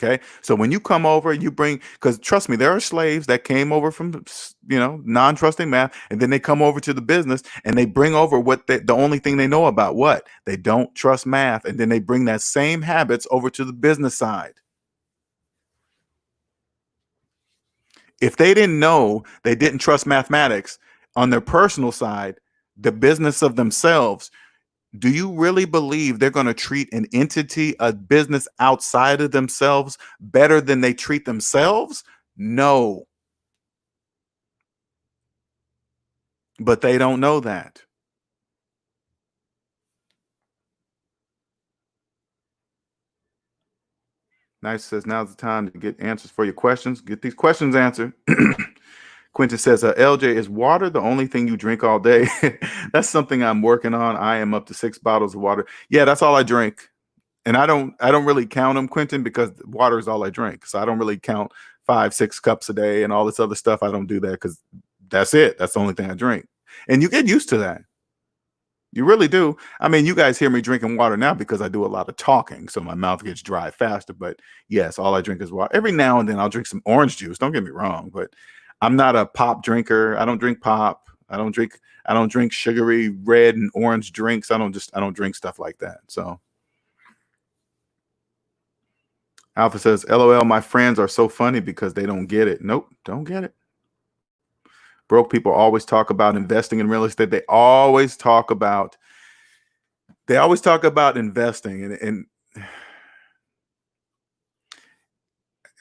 Okay. So when you come over, you bring, because trust me, there are slaves that came over from, non-trusting math, and then they come over to the business and they bring over what the only thing they know about. What? They don't trust math. And then they bring that same habits over to the business side. If they didn't know, they didn't trust mathematics on their personal side, the business of themselves, do you really believe they're going to treat an entity, a business outside of themselves, better than they treat themselves? No. But they don't know that. Nice says, now's the time to get answers for your questions. Get these questions answered. Quentin says, LJ, is water the only thing you drink all day? That's something I'm working on. I am up to 6 bottles of water. Yeah, that's all I drink. And I don't really count them, Quentin, because water is all I drink. So I don't really count 5, 6 cups a day and all this other stuff. I don't do that because that's it. That's the only thing I drink. And you get used to that. You really do. I mean, you guys hear me drinking water now because I do a lot of talking, so my mouth gets dry faster. But yes, all I drink is water. Every now and then I'll drink some orange juice. Don't get me wrong, but I'm not a pop drinker. I don't drink pop. I don't drink sugary red and orange drinks. I don't drink stuff like that. So Alpha says, LOL, my friends are so funny because they don't get it. Nope, don't get it. Broke people always talk about investing in real estate. They always talk about investing. And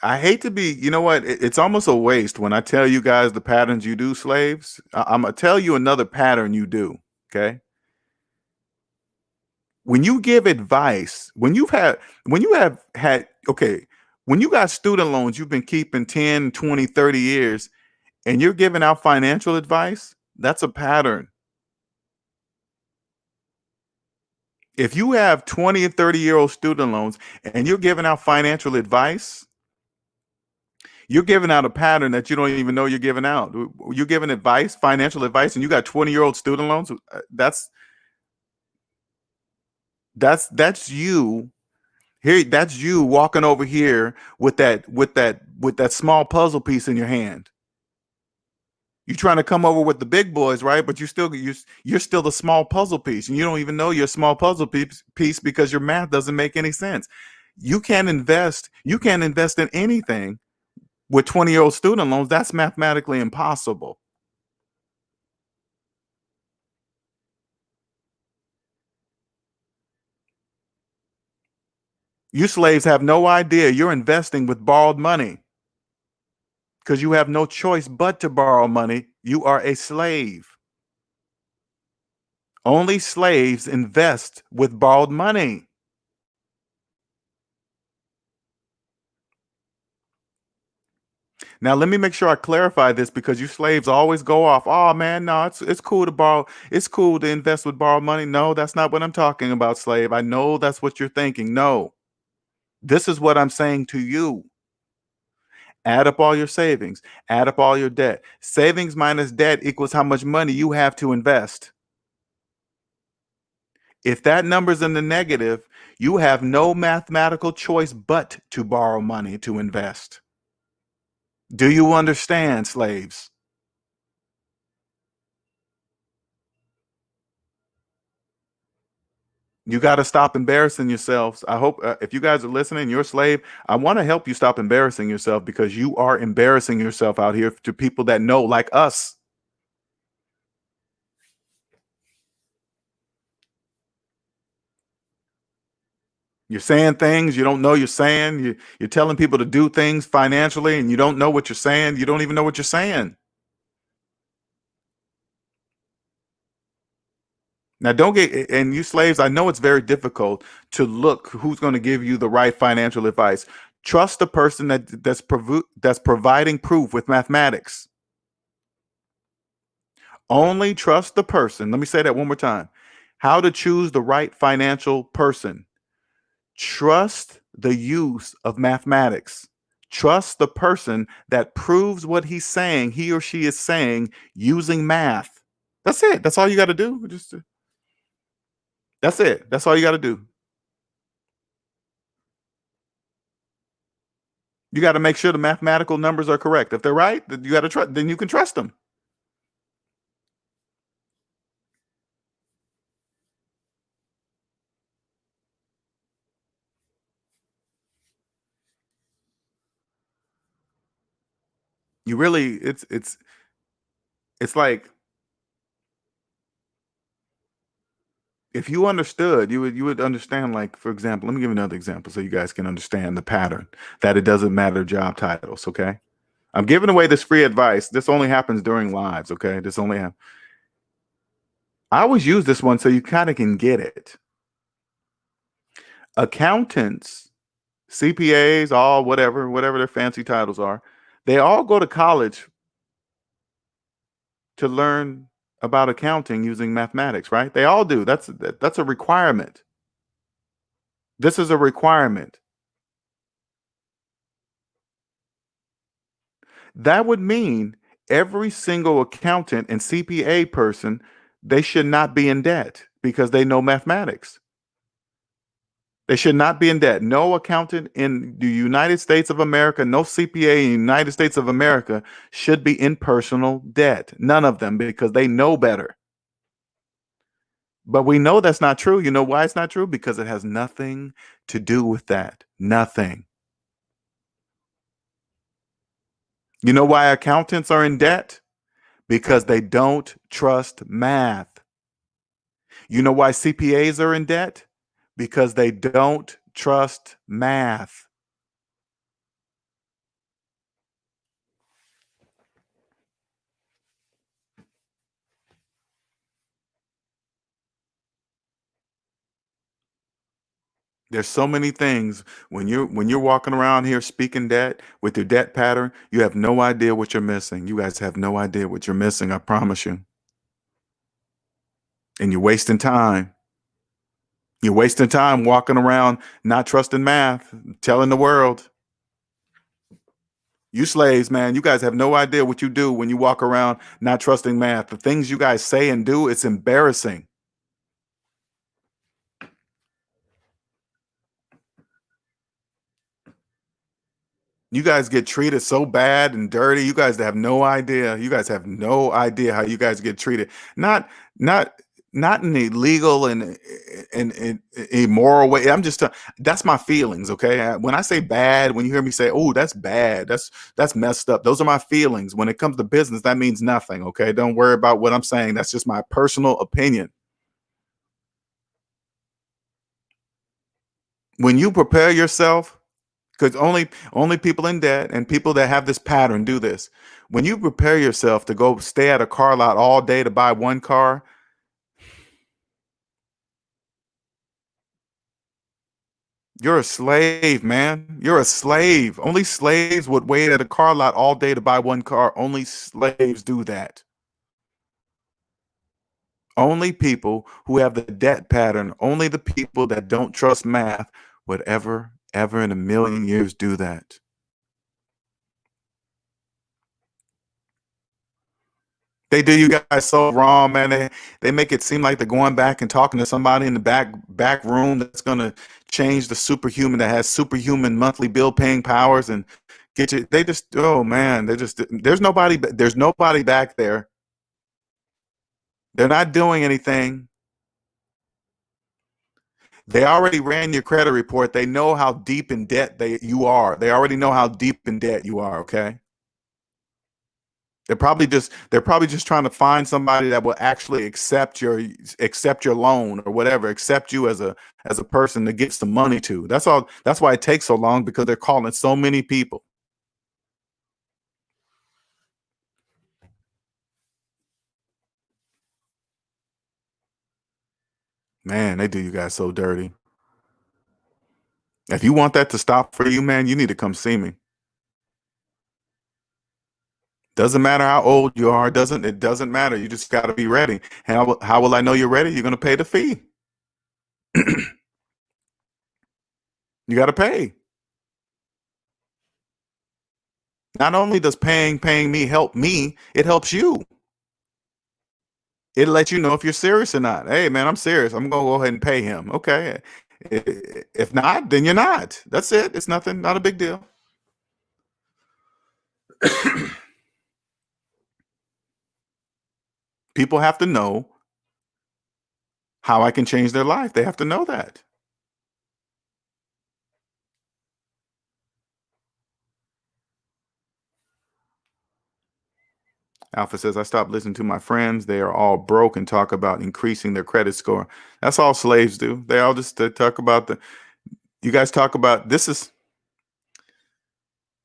I hate to be, you know what? It's almost a waste when I tell you guys the patterns you do, slaves. I'm going to tell you another pattern you do. Okay. When you give advice, when you have had, okay, when you got student loans, you've been keeping 10, 20, 30 years, and you're giving out financial advice, that's a pattern. If you have 20 and 30-year-old student loans and you're giving out financial advice, you're giving out a pattern that you don't even know you're giving out. You're giving advice, financial advice, and you got 20-year-old student loans. That's you here. That's you walking over here with that small puzzle piece in your hand. You're trying to come over with the big boys, right? But you're still the small puzzle piece, and you don't even know you're a small puzzle piece because your math doesn't make any sense. You can't invest in anything with 20-year-old student loans. That's mathematically impossible. You slaves have no idea you're investing with borrowed money because you have no choice but to borrow money. You are a slave. Only slaves invest with borrowed money. Now, let me make sure I clarify this because you slaves always go off. Oh man, no, it's cool to borrow. It's cool to invest with borrowed money. No, that's not what I'm talking about, slave. I know that's what you're thinking. No, this is what I'm saying to you. Add up all your savings, add up all your debt. Savings minus debt equals how much money you have to invest. If that number's in the negative, you have no mathematical choice but to borrow money to invest. Do you understand, slaves? You got to stop embarrassing yourselves. I hope if you guys are listening, you're a slave. I want to help you stop embarrassing yourself because you are embarrassing yourself out here to people that know, like us. You're saying things you don't know you're saying. You're telling people to do things financially and you don't know what you're saying. You don't even know what you're saying. Now, don't get, and you slaves, I know it's very difficult to look who's going to give you the right financial advice. Trust the person that's providing proof with mathematics. Only trust the person. Let me say that one more time. How to choose the right financial person. Trust the use of mathematics. Trust the person that proves what he's saying, he or she is saying using math. That's it. That's all you got to do. Just that's it. That's all you got to do. You got to make sure the mathematical numbers are correct. If they're right, then you got to trust. Then you can trust them. You really, it's like if you understood, you would understand. Like for example, let me give you another example so you guys can understand the pattern that it doesn't matter job titles. Okay, I'm giving away this free advice. This only happens during lives. Okay, this only happens. I always use this one so you kind of can get it. Accountants, CPAs, all whatever their fancy titles are, they all go to college to learn about accounting using mathematics, right? They all do. That's a requirement. This is a requirement. That would mean every single accountant and CPA person, they should not be in debt because they know mathematics. They should not be in debt. No accountant in the United States of America, no CPA in the United States of America should be in personal debt. None of them because they know better. But we know that's not true. You know why it's not true? Because it has nothing to do with that. Nothing. You know why accountants are in debt? Because they don't trust math. You know why CPAs are in debt? Because they don't trust math. There's so many things when you're walking around here speaking debt with your debt pattern, you have no idea what you're missing. You guys have no idea what you're missing, I promise you. And you're wasting time. You're wasting time walking around not trusting math, telling the world. You slaves, man, you guys have no idea what you do when you walk around not trusting math. The things you guys say and do, it's embarrassing. You guys get treated so bad and dirty. You guys have no idea. You guys have no idea how you guys get treated. Not not not in a legal and immoral way. That's my feelings, okay? When I say bad, when you hear me say, "Oh, that's bad. That's messed up." Those are my feelings. When it comes to business, that means nothing, okay? Don't worry about what I'm saying. That's just my personal opinion. When you prepare yourself, because only people in debt and people that have this pattern do this. When you prepare yourself to go stay at a car lot all day to buy one car, You're a slave, man. You're a slave. Only slaves would wait at a car lot all day to buy one car. Only slaves do that. Only people who have the debt pattern, only the people that don't trust math would ever in a million years do that. They do you guys so wrong, man. They make it seem like they're going back and talking to somebody in the back room that's gonna change the superhuman that has superhuman monthly bill paying powers and get you. They just, oh man, they just, there's nobody back there. They're not doing anything. They already ran your credit report. They know how deep in debt you are. They already know how deep in debt you are. Okay. They're probably just trying to find somebody that will actually accept your loan or whatever, accept you as a person to get some money to. That's all. That's why it takes so long, because they're calling so many people. Man, they do you guys so dirty. If you want that to stop for you, man, you need to come see me. Doesn't matter how old you are. It doesn't matter. You just got to be ready. How will I know you're ready? You're going to pay the fee. You got to pay. Not only does paying me help me, it helps you. It'll let you know if you're serious or not. Hey, man, I'm serious. I'm going to go ahead and pay him. Okay. If not, then you're not. That's it. It's nothing, not a big deal. People have to know how I can change their life. They have to know that. Alpha says, I stopped listening to my friends. They are all broke and talk about increasing their credit score. That's all slaves do. They all just talk about you guys talk about, this is,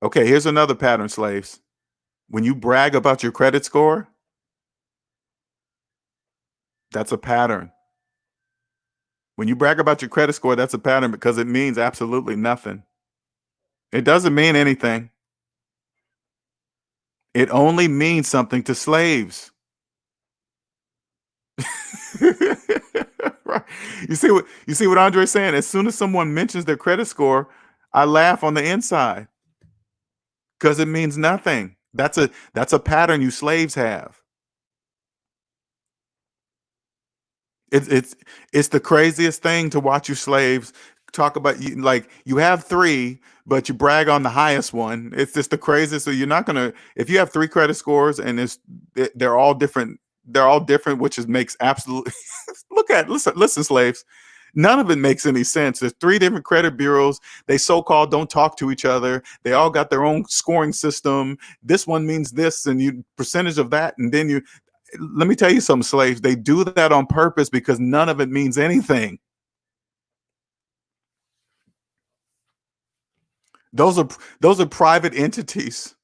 okay, here's another pattern, slaves. When you brag about your credit score, that's a pattern. When you brag about your credit score, that's a pattern, because it means absolutely nothing. It doesn't mean anything. It only means something to slaves. Right. You see what Andre's saying? As soon as someone mentions their credit score, I laugh on the inside, because it means nothing. That's a pattern you slaves have. It's the craziest thing to watch you slaves talk about. You like, you have three, but you brag on the highest one. It's just the craziest. So you're not gonna, if you have three credit scores and they're all different. They're all different, which makes absolutely listen, slaves. None of it makes any sense. There's three different credit bureaus. They so-called don't talk to each other. They all got their own scoring system. This one means this, and you percentage of that, and then you. Let me tell you something, slaves. They do that on purpose, because none of it means anything. Those are private entities.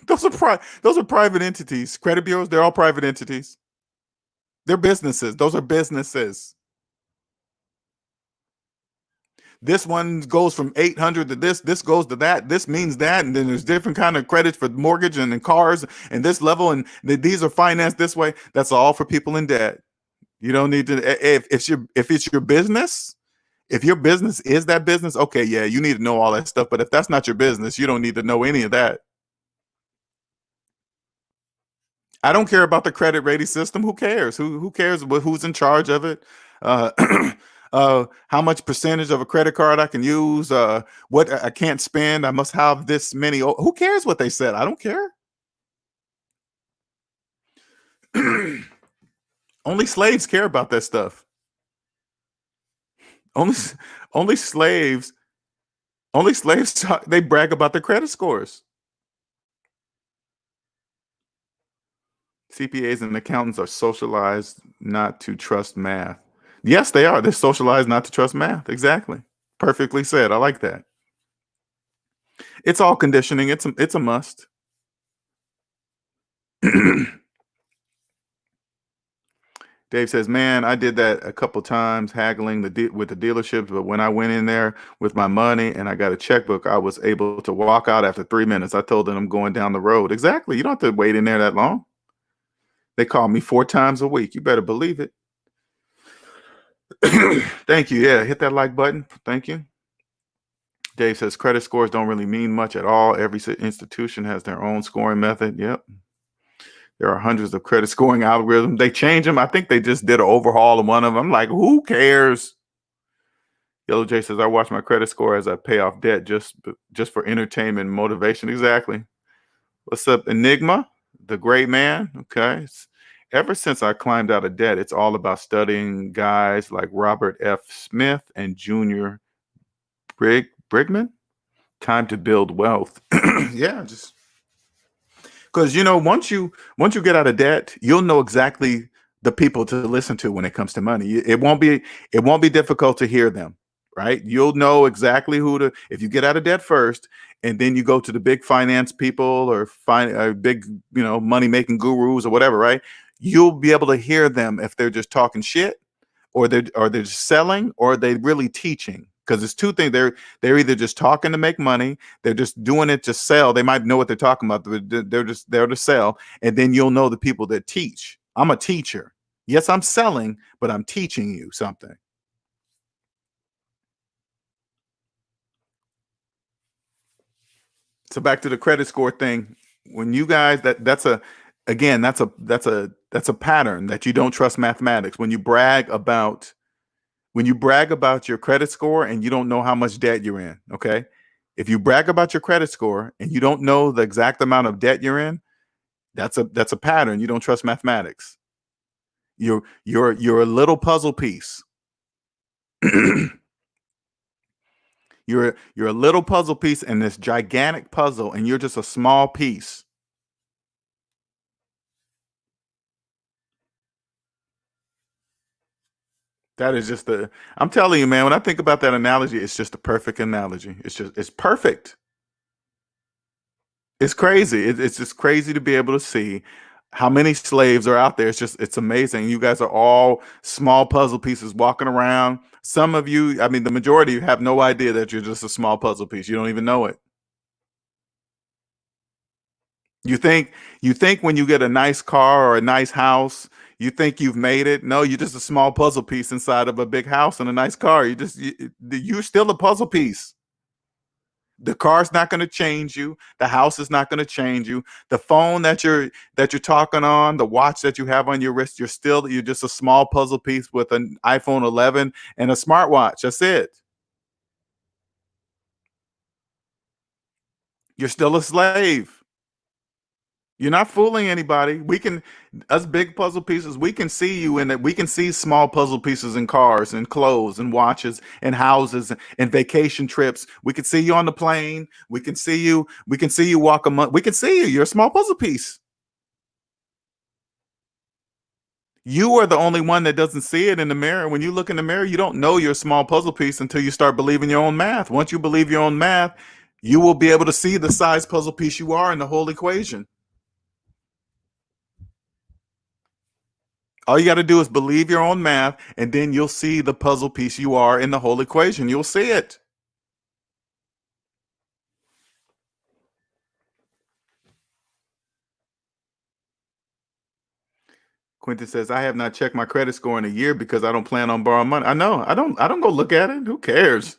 Those are private entities. Credit bureaus, they're all private entities. They're businesses. Those are businesses. This one goes from 800 to this goes to that, this means that, and then there's different kind of credits for mortgage and cars and this level, and these are financed this way. That's all for people in debt. You don't need to, if it's your business, if your business is that business, okay, yeah, you need to know all that stuff. But if that's not your business, you don't need to know any of that. I don't care about the credit rating system. Who cares? Who cares who's in charge of it? Uh, how much percentage of a credit card I can use? What I can't spend? I must have this many. Who cares what they said? I don't care. Only slaves care about that stuff. Only only slaves they brag about their credit scores. CPAs and accountants are socialized not to trust math. Yes, they are. They're socialized not to trust math. Exactly. Perfectly said. I like that. It's all conditioning. It's a must. Dave says, man, I did that a couple times, haggling with the dealerships, but when I went in there with my money and I got a checkbook, I was able to walk out after 3 minutes. I told them I'm going down the road. Exactly. You don't have to wait in there that long. They call me 4 times a week. You better believe it. Thank you. Yeah, hit that like button. Thank you. Dave says, credit scores don't really mean much at all. Every institution has their own scoring method. Yep. There are hundreds of credit scoring algorithms. They change them. I think they just did an overhaul of one of them. I'm like, who cares? Yellow J says, I watch my credit score as I pay off debt just for entertainment and motivation. Exactly. What's up, Enigma, the great man? Okay. Ever since I climbed out of debt, it's all about studying guys like Robert F. Smith and Junior Brigman. Time to build wealth. Yeah, just because once you get out of debt, you'll know exactly the people to listen to when it comes to money. It won't be difficult to hear them, right? You'll know exactly who to. If you get out of debt first, and then you go to the big finance people or big money making gurus or whatever, right? You'll be able to hear them if they're just talking shit, or they're just selling, or they're really teaching. Because it's two things. They're either just talking to make money, they're just doing it to sell. They might know what they're talking about, but they're just there to sell. And then you'll know the people that teach. I'm a teacher. Yes, I'm selling, but I'm teaching you something. So back to the credit score thing. When you guys that's a pattern that you don't trust mathematics. When you brag about your credit score and you don't know how much debt you're in, okay? If you brag about your credit score and you don't know the exact amount of debt you're in, that's a pattern. You don't trust mathematics. You're a little puzzle piece. You're a little puzzle piece in this gigantic puzzle, and you're just a small piece. That is just I'm telling you, man, when I think about that analogy, it's just a perfect analogy. It's perfect. It's crazy. It's just crazy to be able to see how many slaves are out there. It's amazing. You guys are all small puzzle pieces walking around. Some of you, I mean, the majority have no idea that you're just a small puzzle piece. You don't even know it. You think when you get a nice car or a nice house, you think you've made it. No, you're just a small puzzle piece inside of a big house and a nice car. You're still a puzzle piece. The car's not going to change you. The house is not going to change you. The phone that you're talking on, the watch that you have on your wrist, you're just a small puzzle piece with an iPhone 11 and a smartwatch. That's it. You're still a slave. You're not fooling anybody. Us big puzzle pieces, we can see you in it. We can see small puzzle pieces in cars and clothes and watches and houses and vacation trips. We can see you on the plane. We can see you walk we can see you. You're a small puzzle piece. You are the only one that doesn't see it in the mirror. When you look in the mirror, you don't know you're a small puzzle piece until you start believing your own math. Once you believe your own math, you will be able to see the size puzzle piece you are in the whole equation. All you got to do is believe your own math, and then you'll see the puzzle piece you are in the whole equation. You'll see it. Quentin says, I have not checked my credit score in a year because I don't plan on borrowing money. I know. I don't go look at it. Who cares?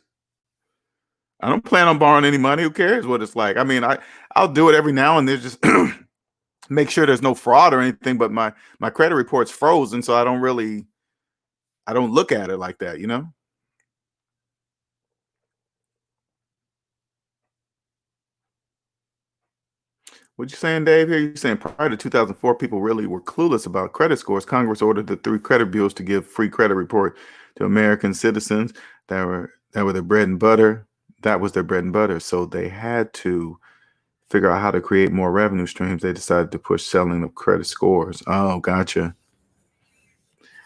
I don't plan on borrowing any money. Who cares what it's like? I mean, I'll do it every now and then, just make sure there's no fraud or anything, but my credit report's frozen, so I don't look at it like that, What you saying, Dave? Here you saying prior to 2004, people really were clueless about credit scores. Congress ordered the 3 credit bureaus to give free credit report to American citizens that were their bread and butter. That was their bread and butter. So they had to figure out how to create more revenue streams. They decided to push selling of credit scores. Oh, gotcha.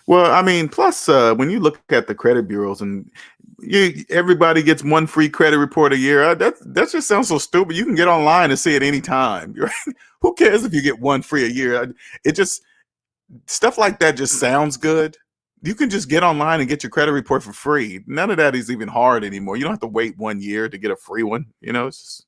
Well, I mean, plus when you look at the credit bureaus and everybody gets one free credit report a year, that just sounds so stupid. You can get online and see it anytime. Who cares if you get one free a year? It just stuff like that just sounds good. You can just get online and get your credit report for free. None of that is even hard anymore. You don't have to wait 1 year to get a free one. It's just,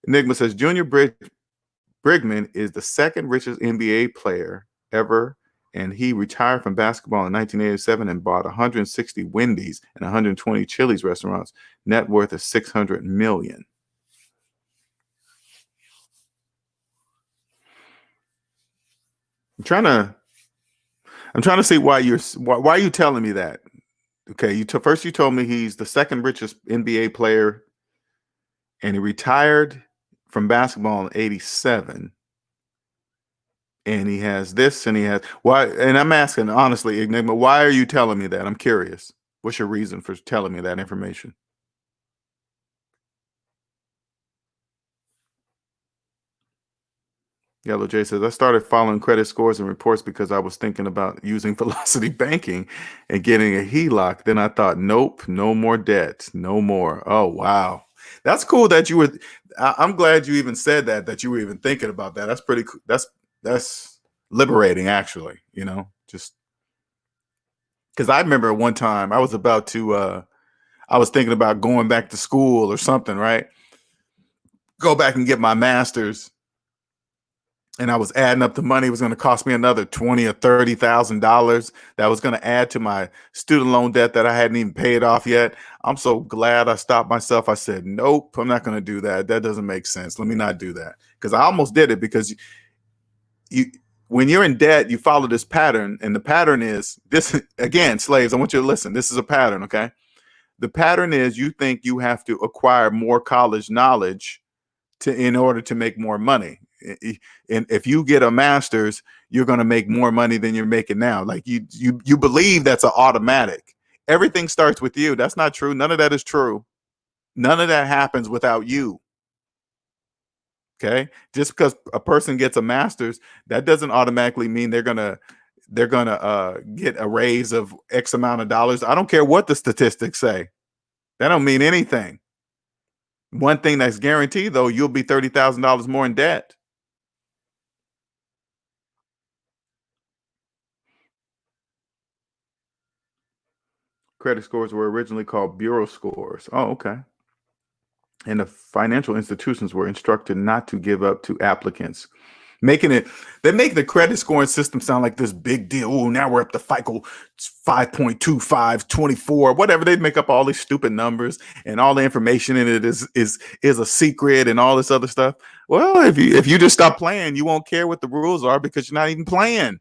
Enigma says Junior Brigman is the second richest NBA player ever, and he retired from basketball in 1987 and bought 160 Wendy's and 120 Chili's restaurants. Net worth is $600 million. I'm trying to see why are you telling me that? Okay, first you told me he's the second richest NBA player, and he retired from basketball in 87. And he has this, and he has why? And I'm asking honestly, Enigma, why are you telling me that? I'm curious. What's your reason for telling me that information? Yellow J says, I started following credit scores and reports because I was thinking about using Velocity Banking and getting a HELOC. Then I thought, nope, no more debt, no more. Oh, wow. That's cool that you were, I'm glad you even said that you were even thinking about that. That's pretty cool. That's liberating, actually, just because I remember one time I was about to, I was thinking about going back to school or something, right? Go back and get my master's. And I was adding up the money. It was going to cost me another $20,000 or $30,000. That was going to add to my student loan debt that I hadn't even paid off yet. I'm so glad I stopped myself. I said, nope, I'm not going to do that. That doesn't make sense. Let me not do that. Because I almost did it, because when you're in debt, you follow this pattern. And the pattern is this. Again, slaves, I want you to listen. This is a pattern, okay? The pattern is you think you have to acquire more college knowledge in order to make more money. And if you get a master's, you're going to make more money than you're making now. Like you believe that's an automatic. Everything starts with you. That's not true. None of that is true. None of that happens without you. Okay. Just because a person gets a master's, that doesn't automatically mean they're gonna get a raise of X amount of dollars. I don't care what the statistics say. That don't mean anything. One thing that's guaranteed, though, you'll be $30,000 more in debt. Credit scores were originally called bureau scores. Oh, okay. And the financial institutions were instructed not to give up to applicants, they make the credit scoring system sound like this big deal. Oh, now we're up to FICO 5.25, 24, whatever. They make up all these stupid numbers, and all the information in it is a secret and all this other stuff. Well, if you just stop playing, you won't care what the rules are, because you're not even playing.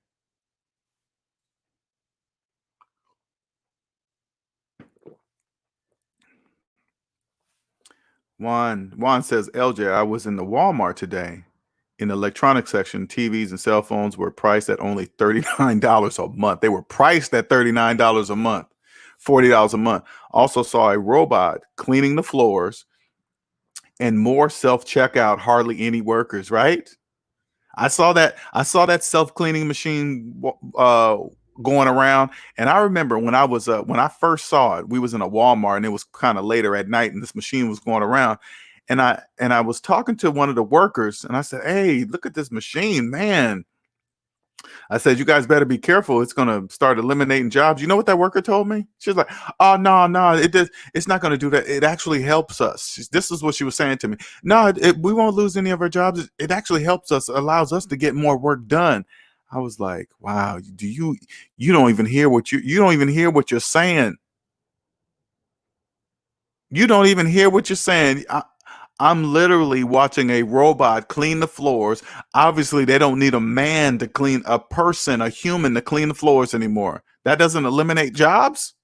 Juan says, LJ, I was in the Walmart today. In the electronics section, TVs and cell phones were priced at only $39 a month. They were priced at $39 a month, $40 a month. Also saw a robot cleaning the floors, and more self-checkout, hardly any workers, right? I saw that self-cleaning machine going around, and I remember when I first saw it, we was in a Walmart, and it was kind of later at night, and this machine was going around, and I was talking to one of the workers, and I said, "Hey, look at this machine, man." I said, "You guys better be careful. It's going to start eliminating jobs." You know what that worker told me? She was like, "Oh, no, it's not going to do that. It actually helps us." This is what she was saying to me. "No, we won't lose any of our jobs. It actually helps us, allows us to get more work done." I was like, "Wow, you don't even hear what you don't even hear what you're saying. You don't even hear what you're saying." I'm literally watching a robot clean the floors. Obviously, they don't need a person, a human to clean the floors anymore. That doesn't eliminate jobs.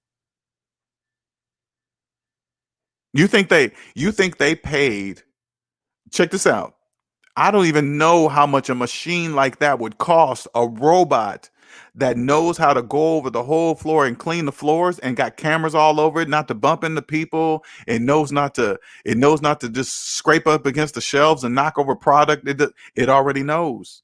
You think they paid? Check this out. I don't even know how much a machine like that would cost. A robot that knows how to go over the whole floor and clean the floors, and got cameras all over it, not to bump into people. It knows not to just scrape up against the shelves and knock over product. It already knows.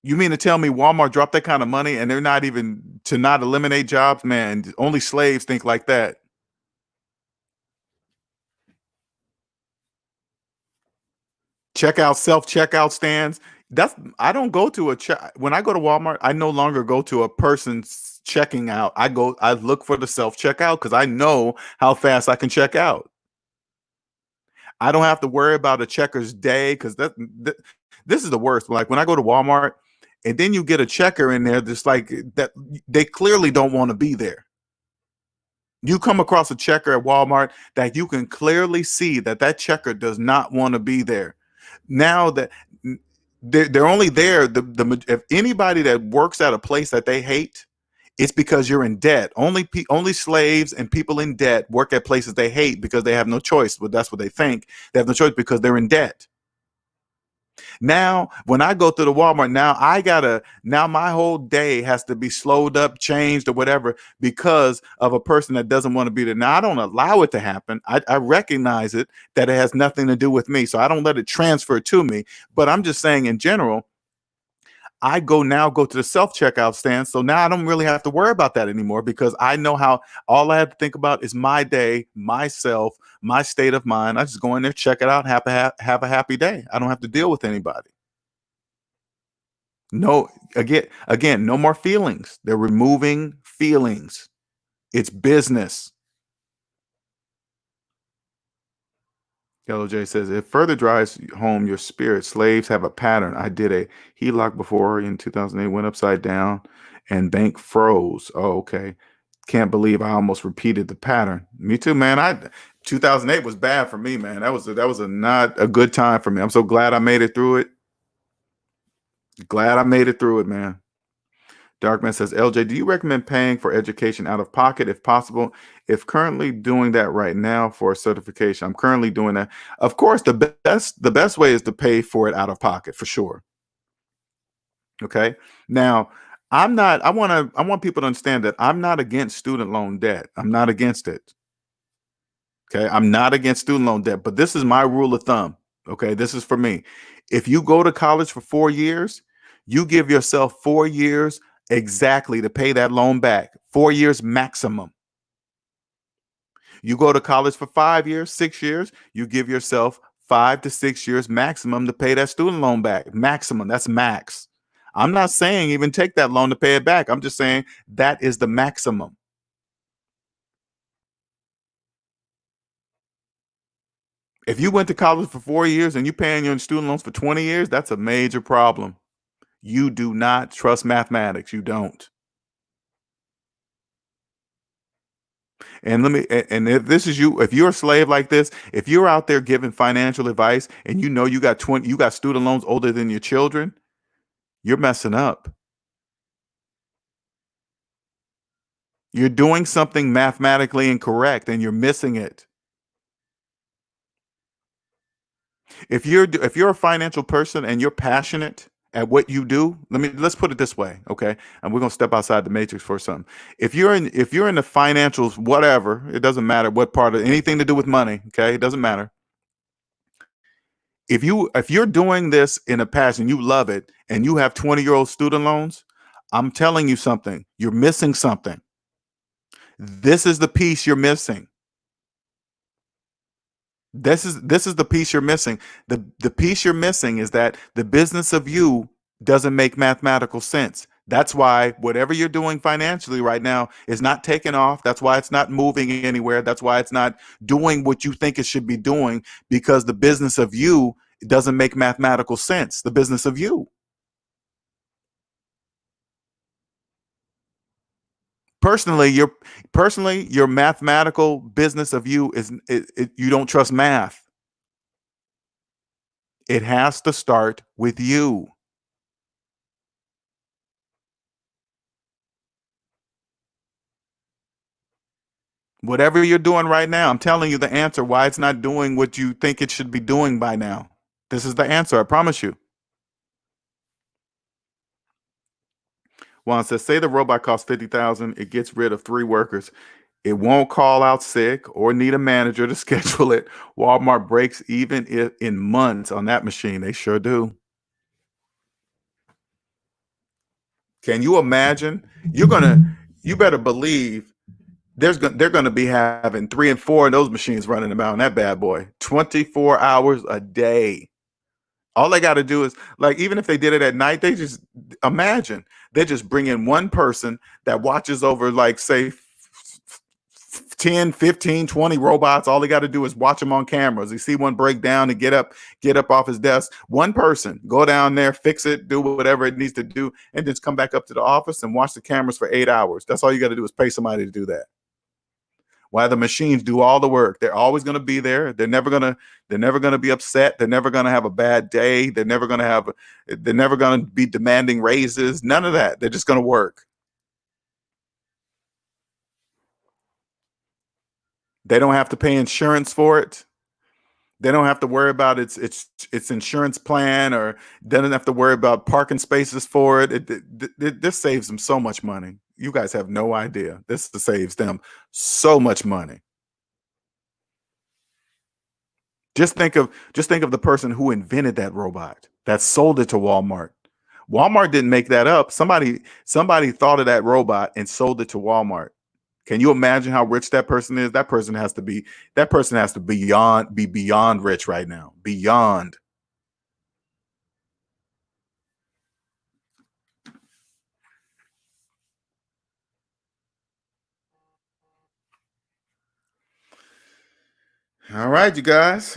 You mean to tell me Walmart dropped that kind of money and they're not even to not eliminate jobs? Man, only slaves think like that. Self-checkout stands. I don't go to when I go to Walmart, I no longer go to a person checking out. I look for the self checkout because I know how fast I can check out. I don't have to worry about a checker's day because this is the worst. Like when I go to Walmart and then you get a checker in there, just like that, they clearly don't want to be there. You come across a checker at Walmart that you can clearly see that checker does not want to be there. Now that they're only there, if anybody that works at a place that they hate, it's because you're in debt. Only slaves and people in debt work at places they hate because they have no choice. But that's what they think. They have no choice because they're in debt. Now, when I go to the Walmart, now my whole day has to be slowed up, changed, or whatever because of a person that doesn't want to be there. Now, I don't allow it to happen. I recognize that it has nothing to do with me. So I don't let it transfer to me. But I'm just saying in general, I go to the self-checkout stand. So now I don't really have to worry about that anymore because I know how all I have to think about is my day, myself, my state of mind. I just go in there, check it out, have a happy day. I don't have to deal with anybody. No, again, no more feelings. They're removing feelings. It's business. Yellow J says, it further drives home your spirit. Slaves have a pattern. I did a HELOC before in 2008, went upside down and bank froze. Oh, okay. Can't believe I almost repeated the pattern. Me too, man. 2008 was bad for me, man. That was not a good time for me. I'm so glad I made it through it. Glad I made it through it, man. Darkman says, LJ, do you recommend paying for education out of pocket if possible? If currently doing that right now for a certification, I'm currently doing that. Of course, the best way is to pay for it out of pocket for sure. Okay. Now, I want people to understand that I'm not against student loan debt. I'm not against it. Okay. I'm not against student loan debt, but this is my rule of thumb. Okay. This is for me. If you go to college for 4 years, you give yourself 4 years exactly to pay that loan back. 4 years maximum. You go to college for 5 years, 6 years, you give yourself 5 to 6 years maximum to pay that student loan back. Maximum. That's max. I'm not saying even take that loan to pay it back. I'm just saying that is the maximum. If you went to college for 4 years and you're paying your student loans for 20 years, that's a major problem. You do not trust mathematics. You don't. And if this is you, if you're a slave like this, if you're out there giving financial advice and you know you got student loans older than your children, you're messing up. You're doing something mathematically incorrect and you're missing it. If you're a financial person and you're passionate at what you do, let's put it this way, okay? And we're gonna step outside the matrix for something. If you're in the financials, whatever, it doesn't matter what part of anything to do with money, okay? It doesn't matter. If you're doing this in a passion, you love it, and you have 20-year-old student loans, I'm telling you something. You're missing something. This is the piece you're missing. This is the piece you're missing. The piece you're missing is that the business of you doesn't make mathematical sense. That's why whatever you're doing financially right now is not taking off. That's why it's not moving anywhere. That's why it's not doing what you think it should be doing, because the business of you doesn't make mathematical sense. The business of you. Personally, your mathematical business of you is you don't trust math. It has to start with you. Whatever you're doing right now, I'm telling you the answer why it's not doing what you think it should be doing by now. This is the answer, I promise you. Juan says, say the robot costs $50,000, it gets rid of 3 workers. It won't call out sick or need a manager to schedule it. Walmart breaks even in months on that machine. They sure do. Can you imagine? You better believe they're going to be having 3 and 4 of those machines running about on that bad boy 24 hours a day. All they got to do is, like, even if they did it at night, they just imagine they just bring in one person that watches over, like, say 10, 15, 20 robots. All they got to do is watch them on cameras. You see one break down and get up off his desk. One person go down there, fix it, do whatever it needs to do, and just come back up to the office and watch the cameras for 8 hours. That's all you got to do is pay somebody to do that. While the machines do all the work. They're always going to be there. They're never going to be upset. They're never going to have a bad day. They're never going to be demanding raises. None of that. They're just going to work. They don't have to pay insurance for it. They don't have to worry about its insurance plan, or they don't have to worry about parking spaces for it. This saves them so much money. You guys have no idea. This saves them so much money. Just think of the person who invented that robot, that sold it to Walmart. Walmart didn't make that up. Somebody thought of that robot and sold it to Walmart. Can you imagine how rich that person is? That person has to be beyond rich right now. Beyond. All right, you guys.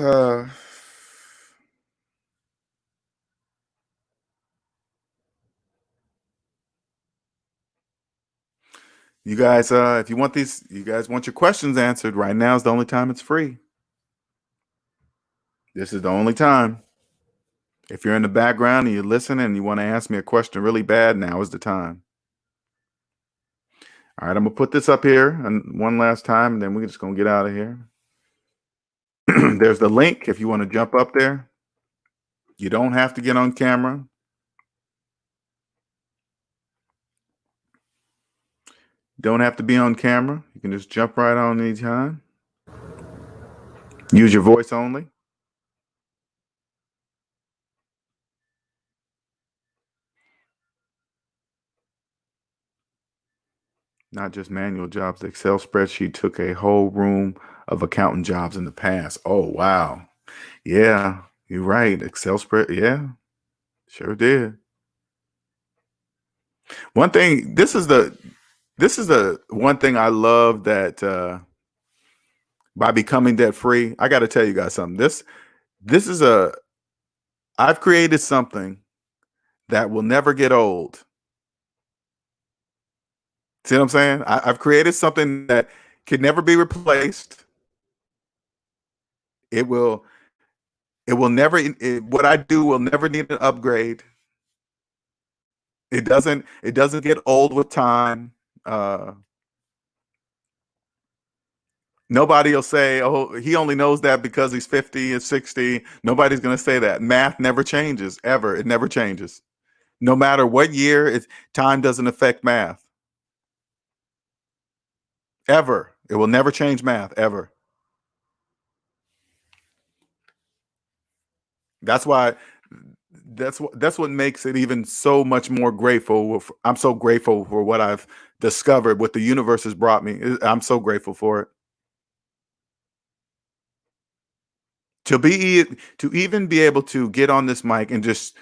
You guys, if you want you guys want your questions answered, right now is the only time it's free. This is the only time. If you're in the background and you're listening and you want to ask me a question really bad, now is the time. All right, I'm gonna put this up here and one last time, and then we're just gonna get out of here. There's the link if you want to jump up there. You don't have to get on camera. Don't have to be on camera. You can just jump right on anytime. Use your voice only. Not just manual jobs. The Excel spreadsheet took a whole room of accountant jobs in the past. Oh, wow. Yeah, you're right. Excel spread. Yeah, sure did. One thing, this is the one thing I love, that by becoming debt free, I got to tell you guys something. This is I've created something that will never get old. See what I'm saying? I've created something that can never be replaced. It will never, what I do will never need an upgrade. It doesn't get old with time. Nobody will say, oh, he only knows that because he's 50 and 60. Nobody's going to say that. Math never changes, ever. It never changes. No matter what year, time doesn't affect math. Ever. It will never change math, ever. That's why, that's what makes it even so much more grateful. I'm so grateful for what I've discovered, what the universe has brought me. I'm so grateful for it. To even be able to get on this mic and just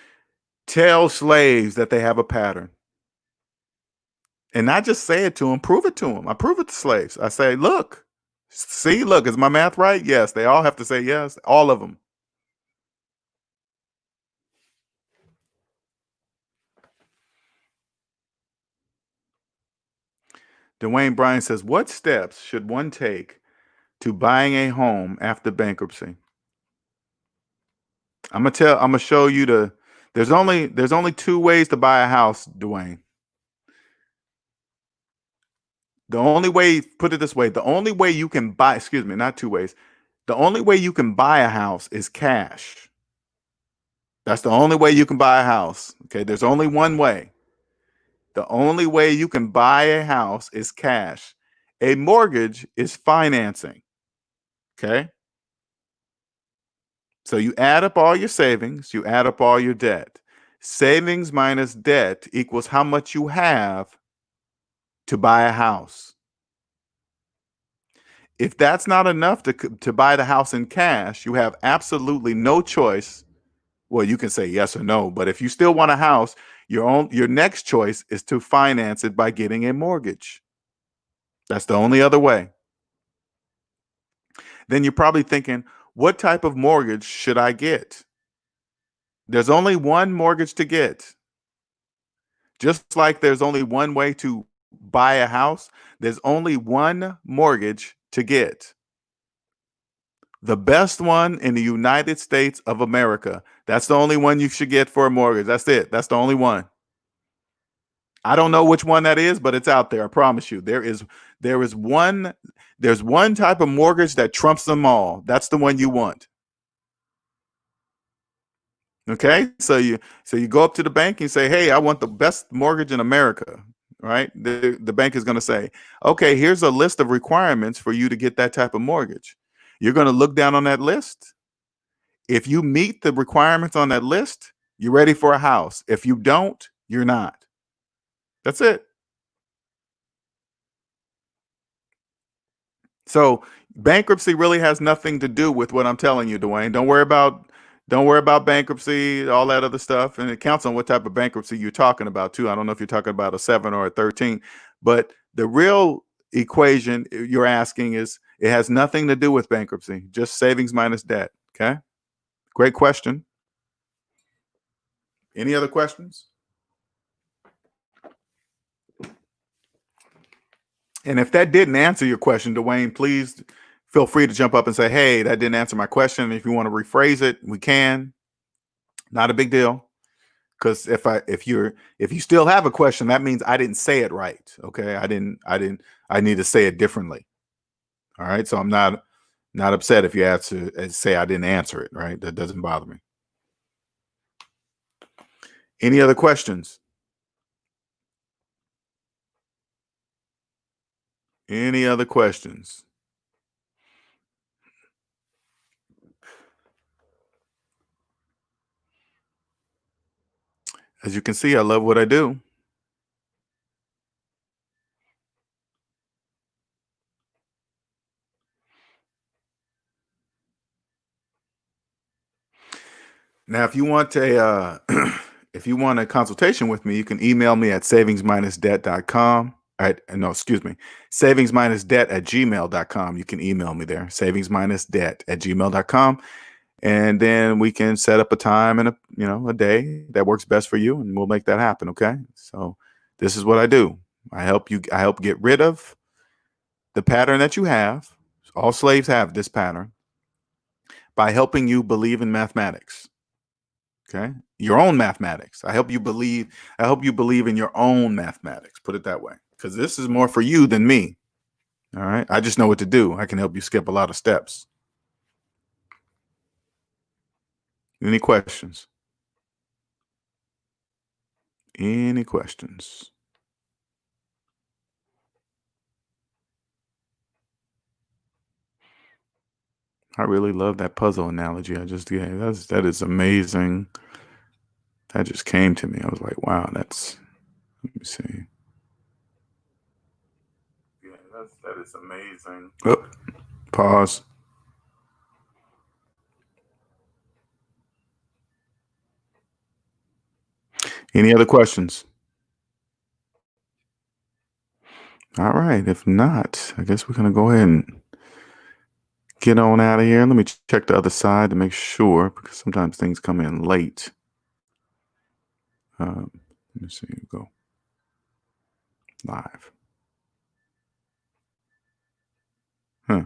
tell slaves that they have a pattern, and not just say it to them, prove it to them. I prove it to slaves. I say, look, is my math right? Yes. They all have to say yes, all of them. Dwayne Bryan says, what steps should one take to buying a home after bankruptcy? I'm gonna show you there's only two ways to buy a house, Dwayne. The only way, put it this way, the only way you can buy, excuse me, not two ways. The only way you can buy a house is cash. That's the only way you can buy a house. Okay, there's only one way. The only way you can buy a house is cash. A mortgage is financing. Okay? So you add up all your savings, you add up all your debt. Savings minus debt equals how much you have to buy a house. If that's not enough to buy the house in cash, you have absolutely no choice Well, you can say yes or no, but if you still want a house, your next choice is to finance it by getting a mortgage. That's the only other way. Then you're probably thinking, what type of mortgage should I get? There's only one mortgage to get. Just like there's only one way to buy a house, there's only one mortgage to get. The best one in the United States of America. That's the only one you should get for a mortgage. That's it. That's the only one. I don't know which one that is, but it's out there. I promise you. There's one type of mortgage that trumps them all. That's the one you want. Okay? So you go up to the bank and say, "Hey, I want the best mortgage in America." Right? The bank is going to say, "Okay, here's a list of requirements for you to get that type of mortgage." You're going to look down on that list. If you meet the requirements on that list, you're ready for a house. If you don't, you're not. That's it. So bankruptcy really has nothing to do with what I'm telling you, Dwayne. Don't worry about bankruptcy, all that other stuff. And it counts on what type of bankruptcy you're talking about too. I don't know if you're talking about a 7 or a 13, but the real equation you're asking is it has nothing to do with bankruptcy, just savings minus debt. Okay. Great question. Any other questions? And if that didn't answer your question, Dwayne, please feel free to jump up and say, "Hey, that didn't answer my question." If you want to rephrase it, we can. Not a big deal. Because if you still have a question, that means I didn't say it right. Okay. I need to say it differently. All right. So I'm not upset if you have to say I didn't answer it, right? That doesn't bother me. Any other questions? Any other questions? As you can see, I love what I do. Now, if you want a if you want a consultation with me, you can email me at savingsminusdebt.com. No, excuse me, savingsminusdebt@gmail.com. You can email me there, savingsminusdebt@gmail.com. And then we can set up a time and a day that works best for you, and we'll make that happen. Okay. So this is what I do. I help get rid of the pattern that you have. All slaves have this pattern by helping you believe in mathematics. Okay. Your own mathematics. I help you believe in your own mathematics. Put it that way. Because this is more for you than me. All right. I just know what to do. I can help you skip a lot of steps. Any questions? Any questions? I really love that puzzle analogy I just gave. That is amazing. That just came to me. I was like, wow, let me see. Yeah, that is amazing. Oh, pause. Any other questions? All right. If not, I guess we're going to go ahead and get on out of here. Let me check the other side to make sure, because sometimes things come in late. Let me see. Go live. Huh.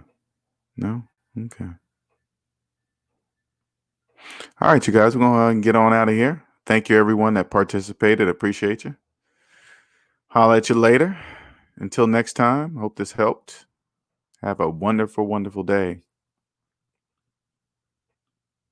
No? Okay. All right, you guys, we're going to get on out of here. Thank you, everyone that participated. Appreciate you. Holla at you later. Until next time, hope this helped. Have a wonderful, wonderful day.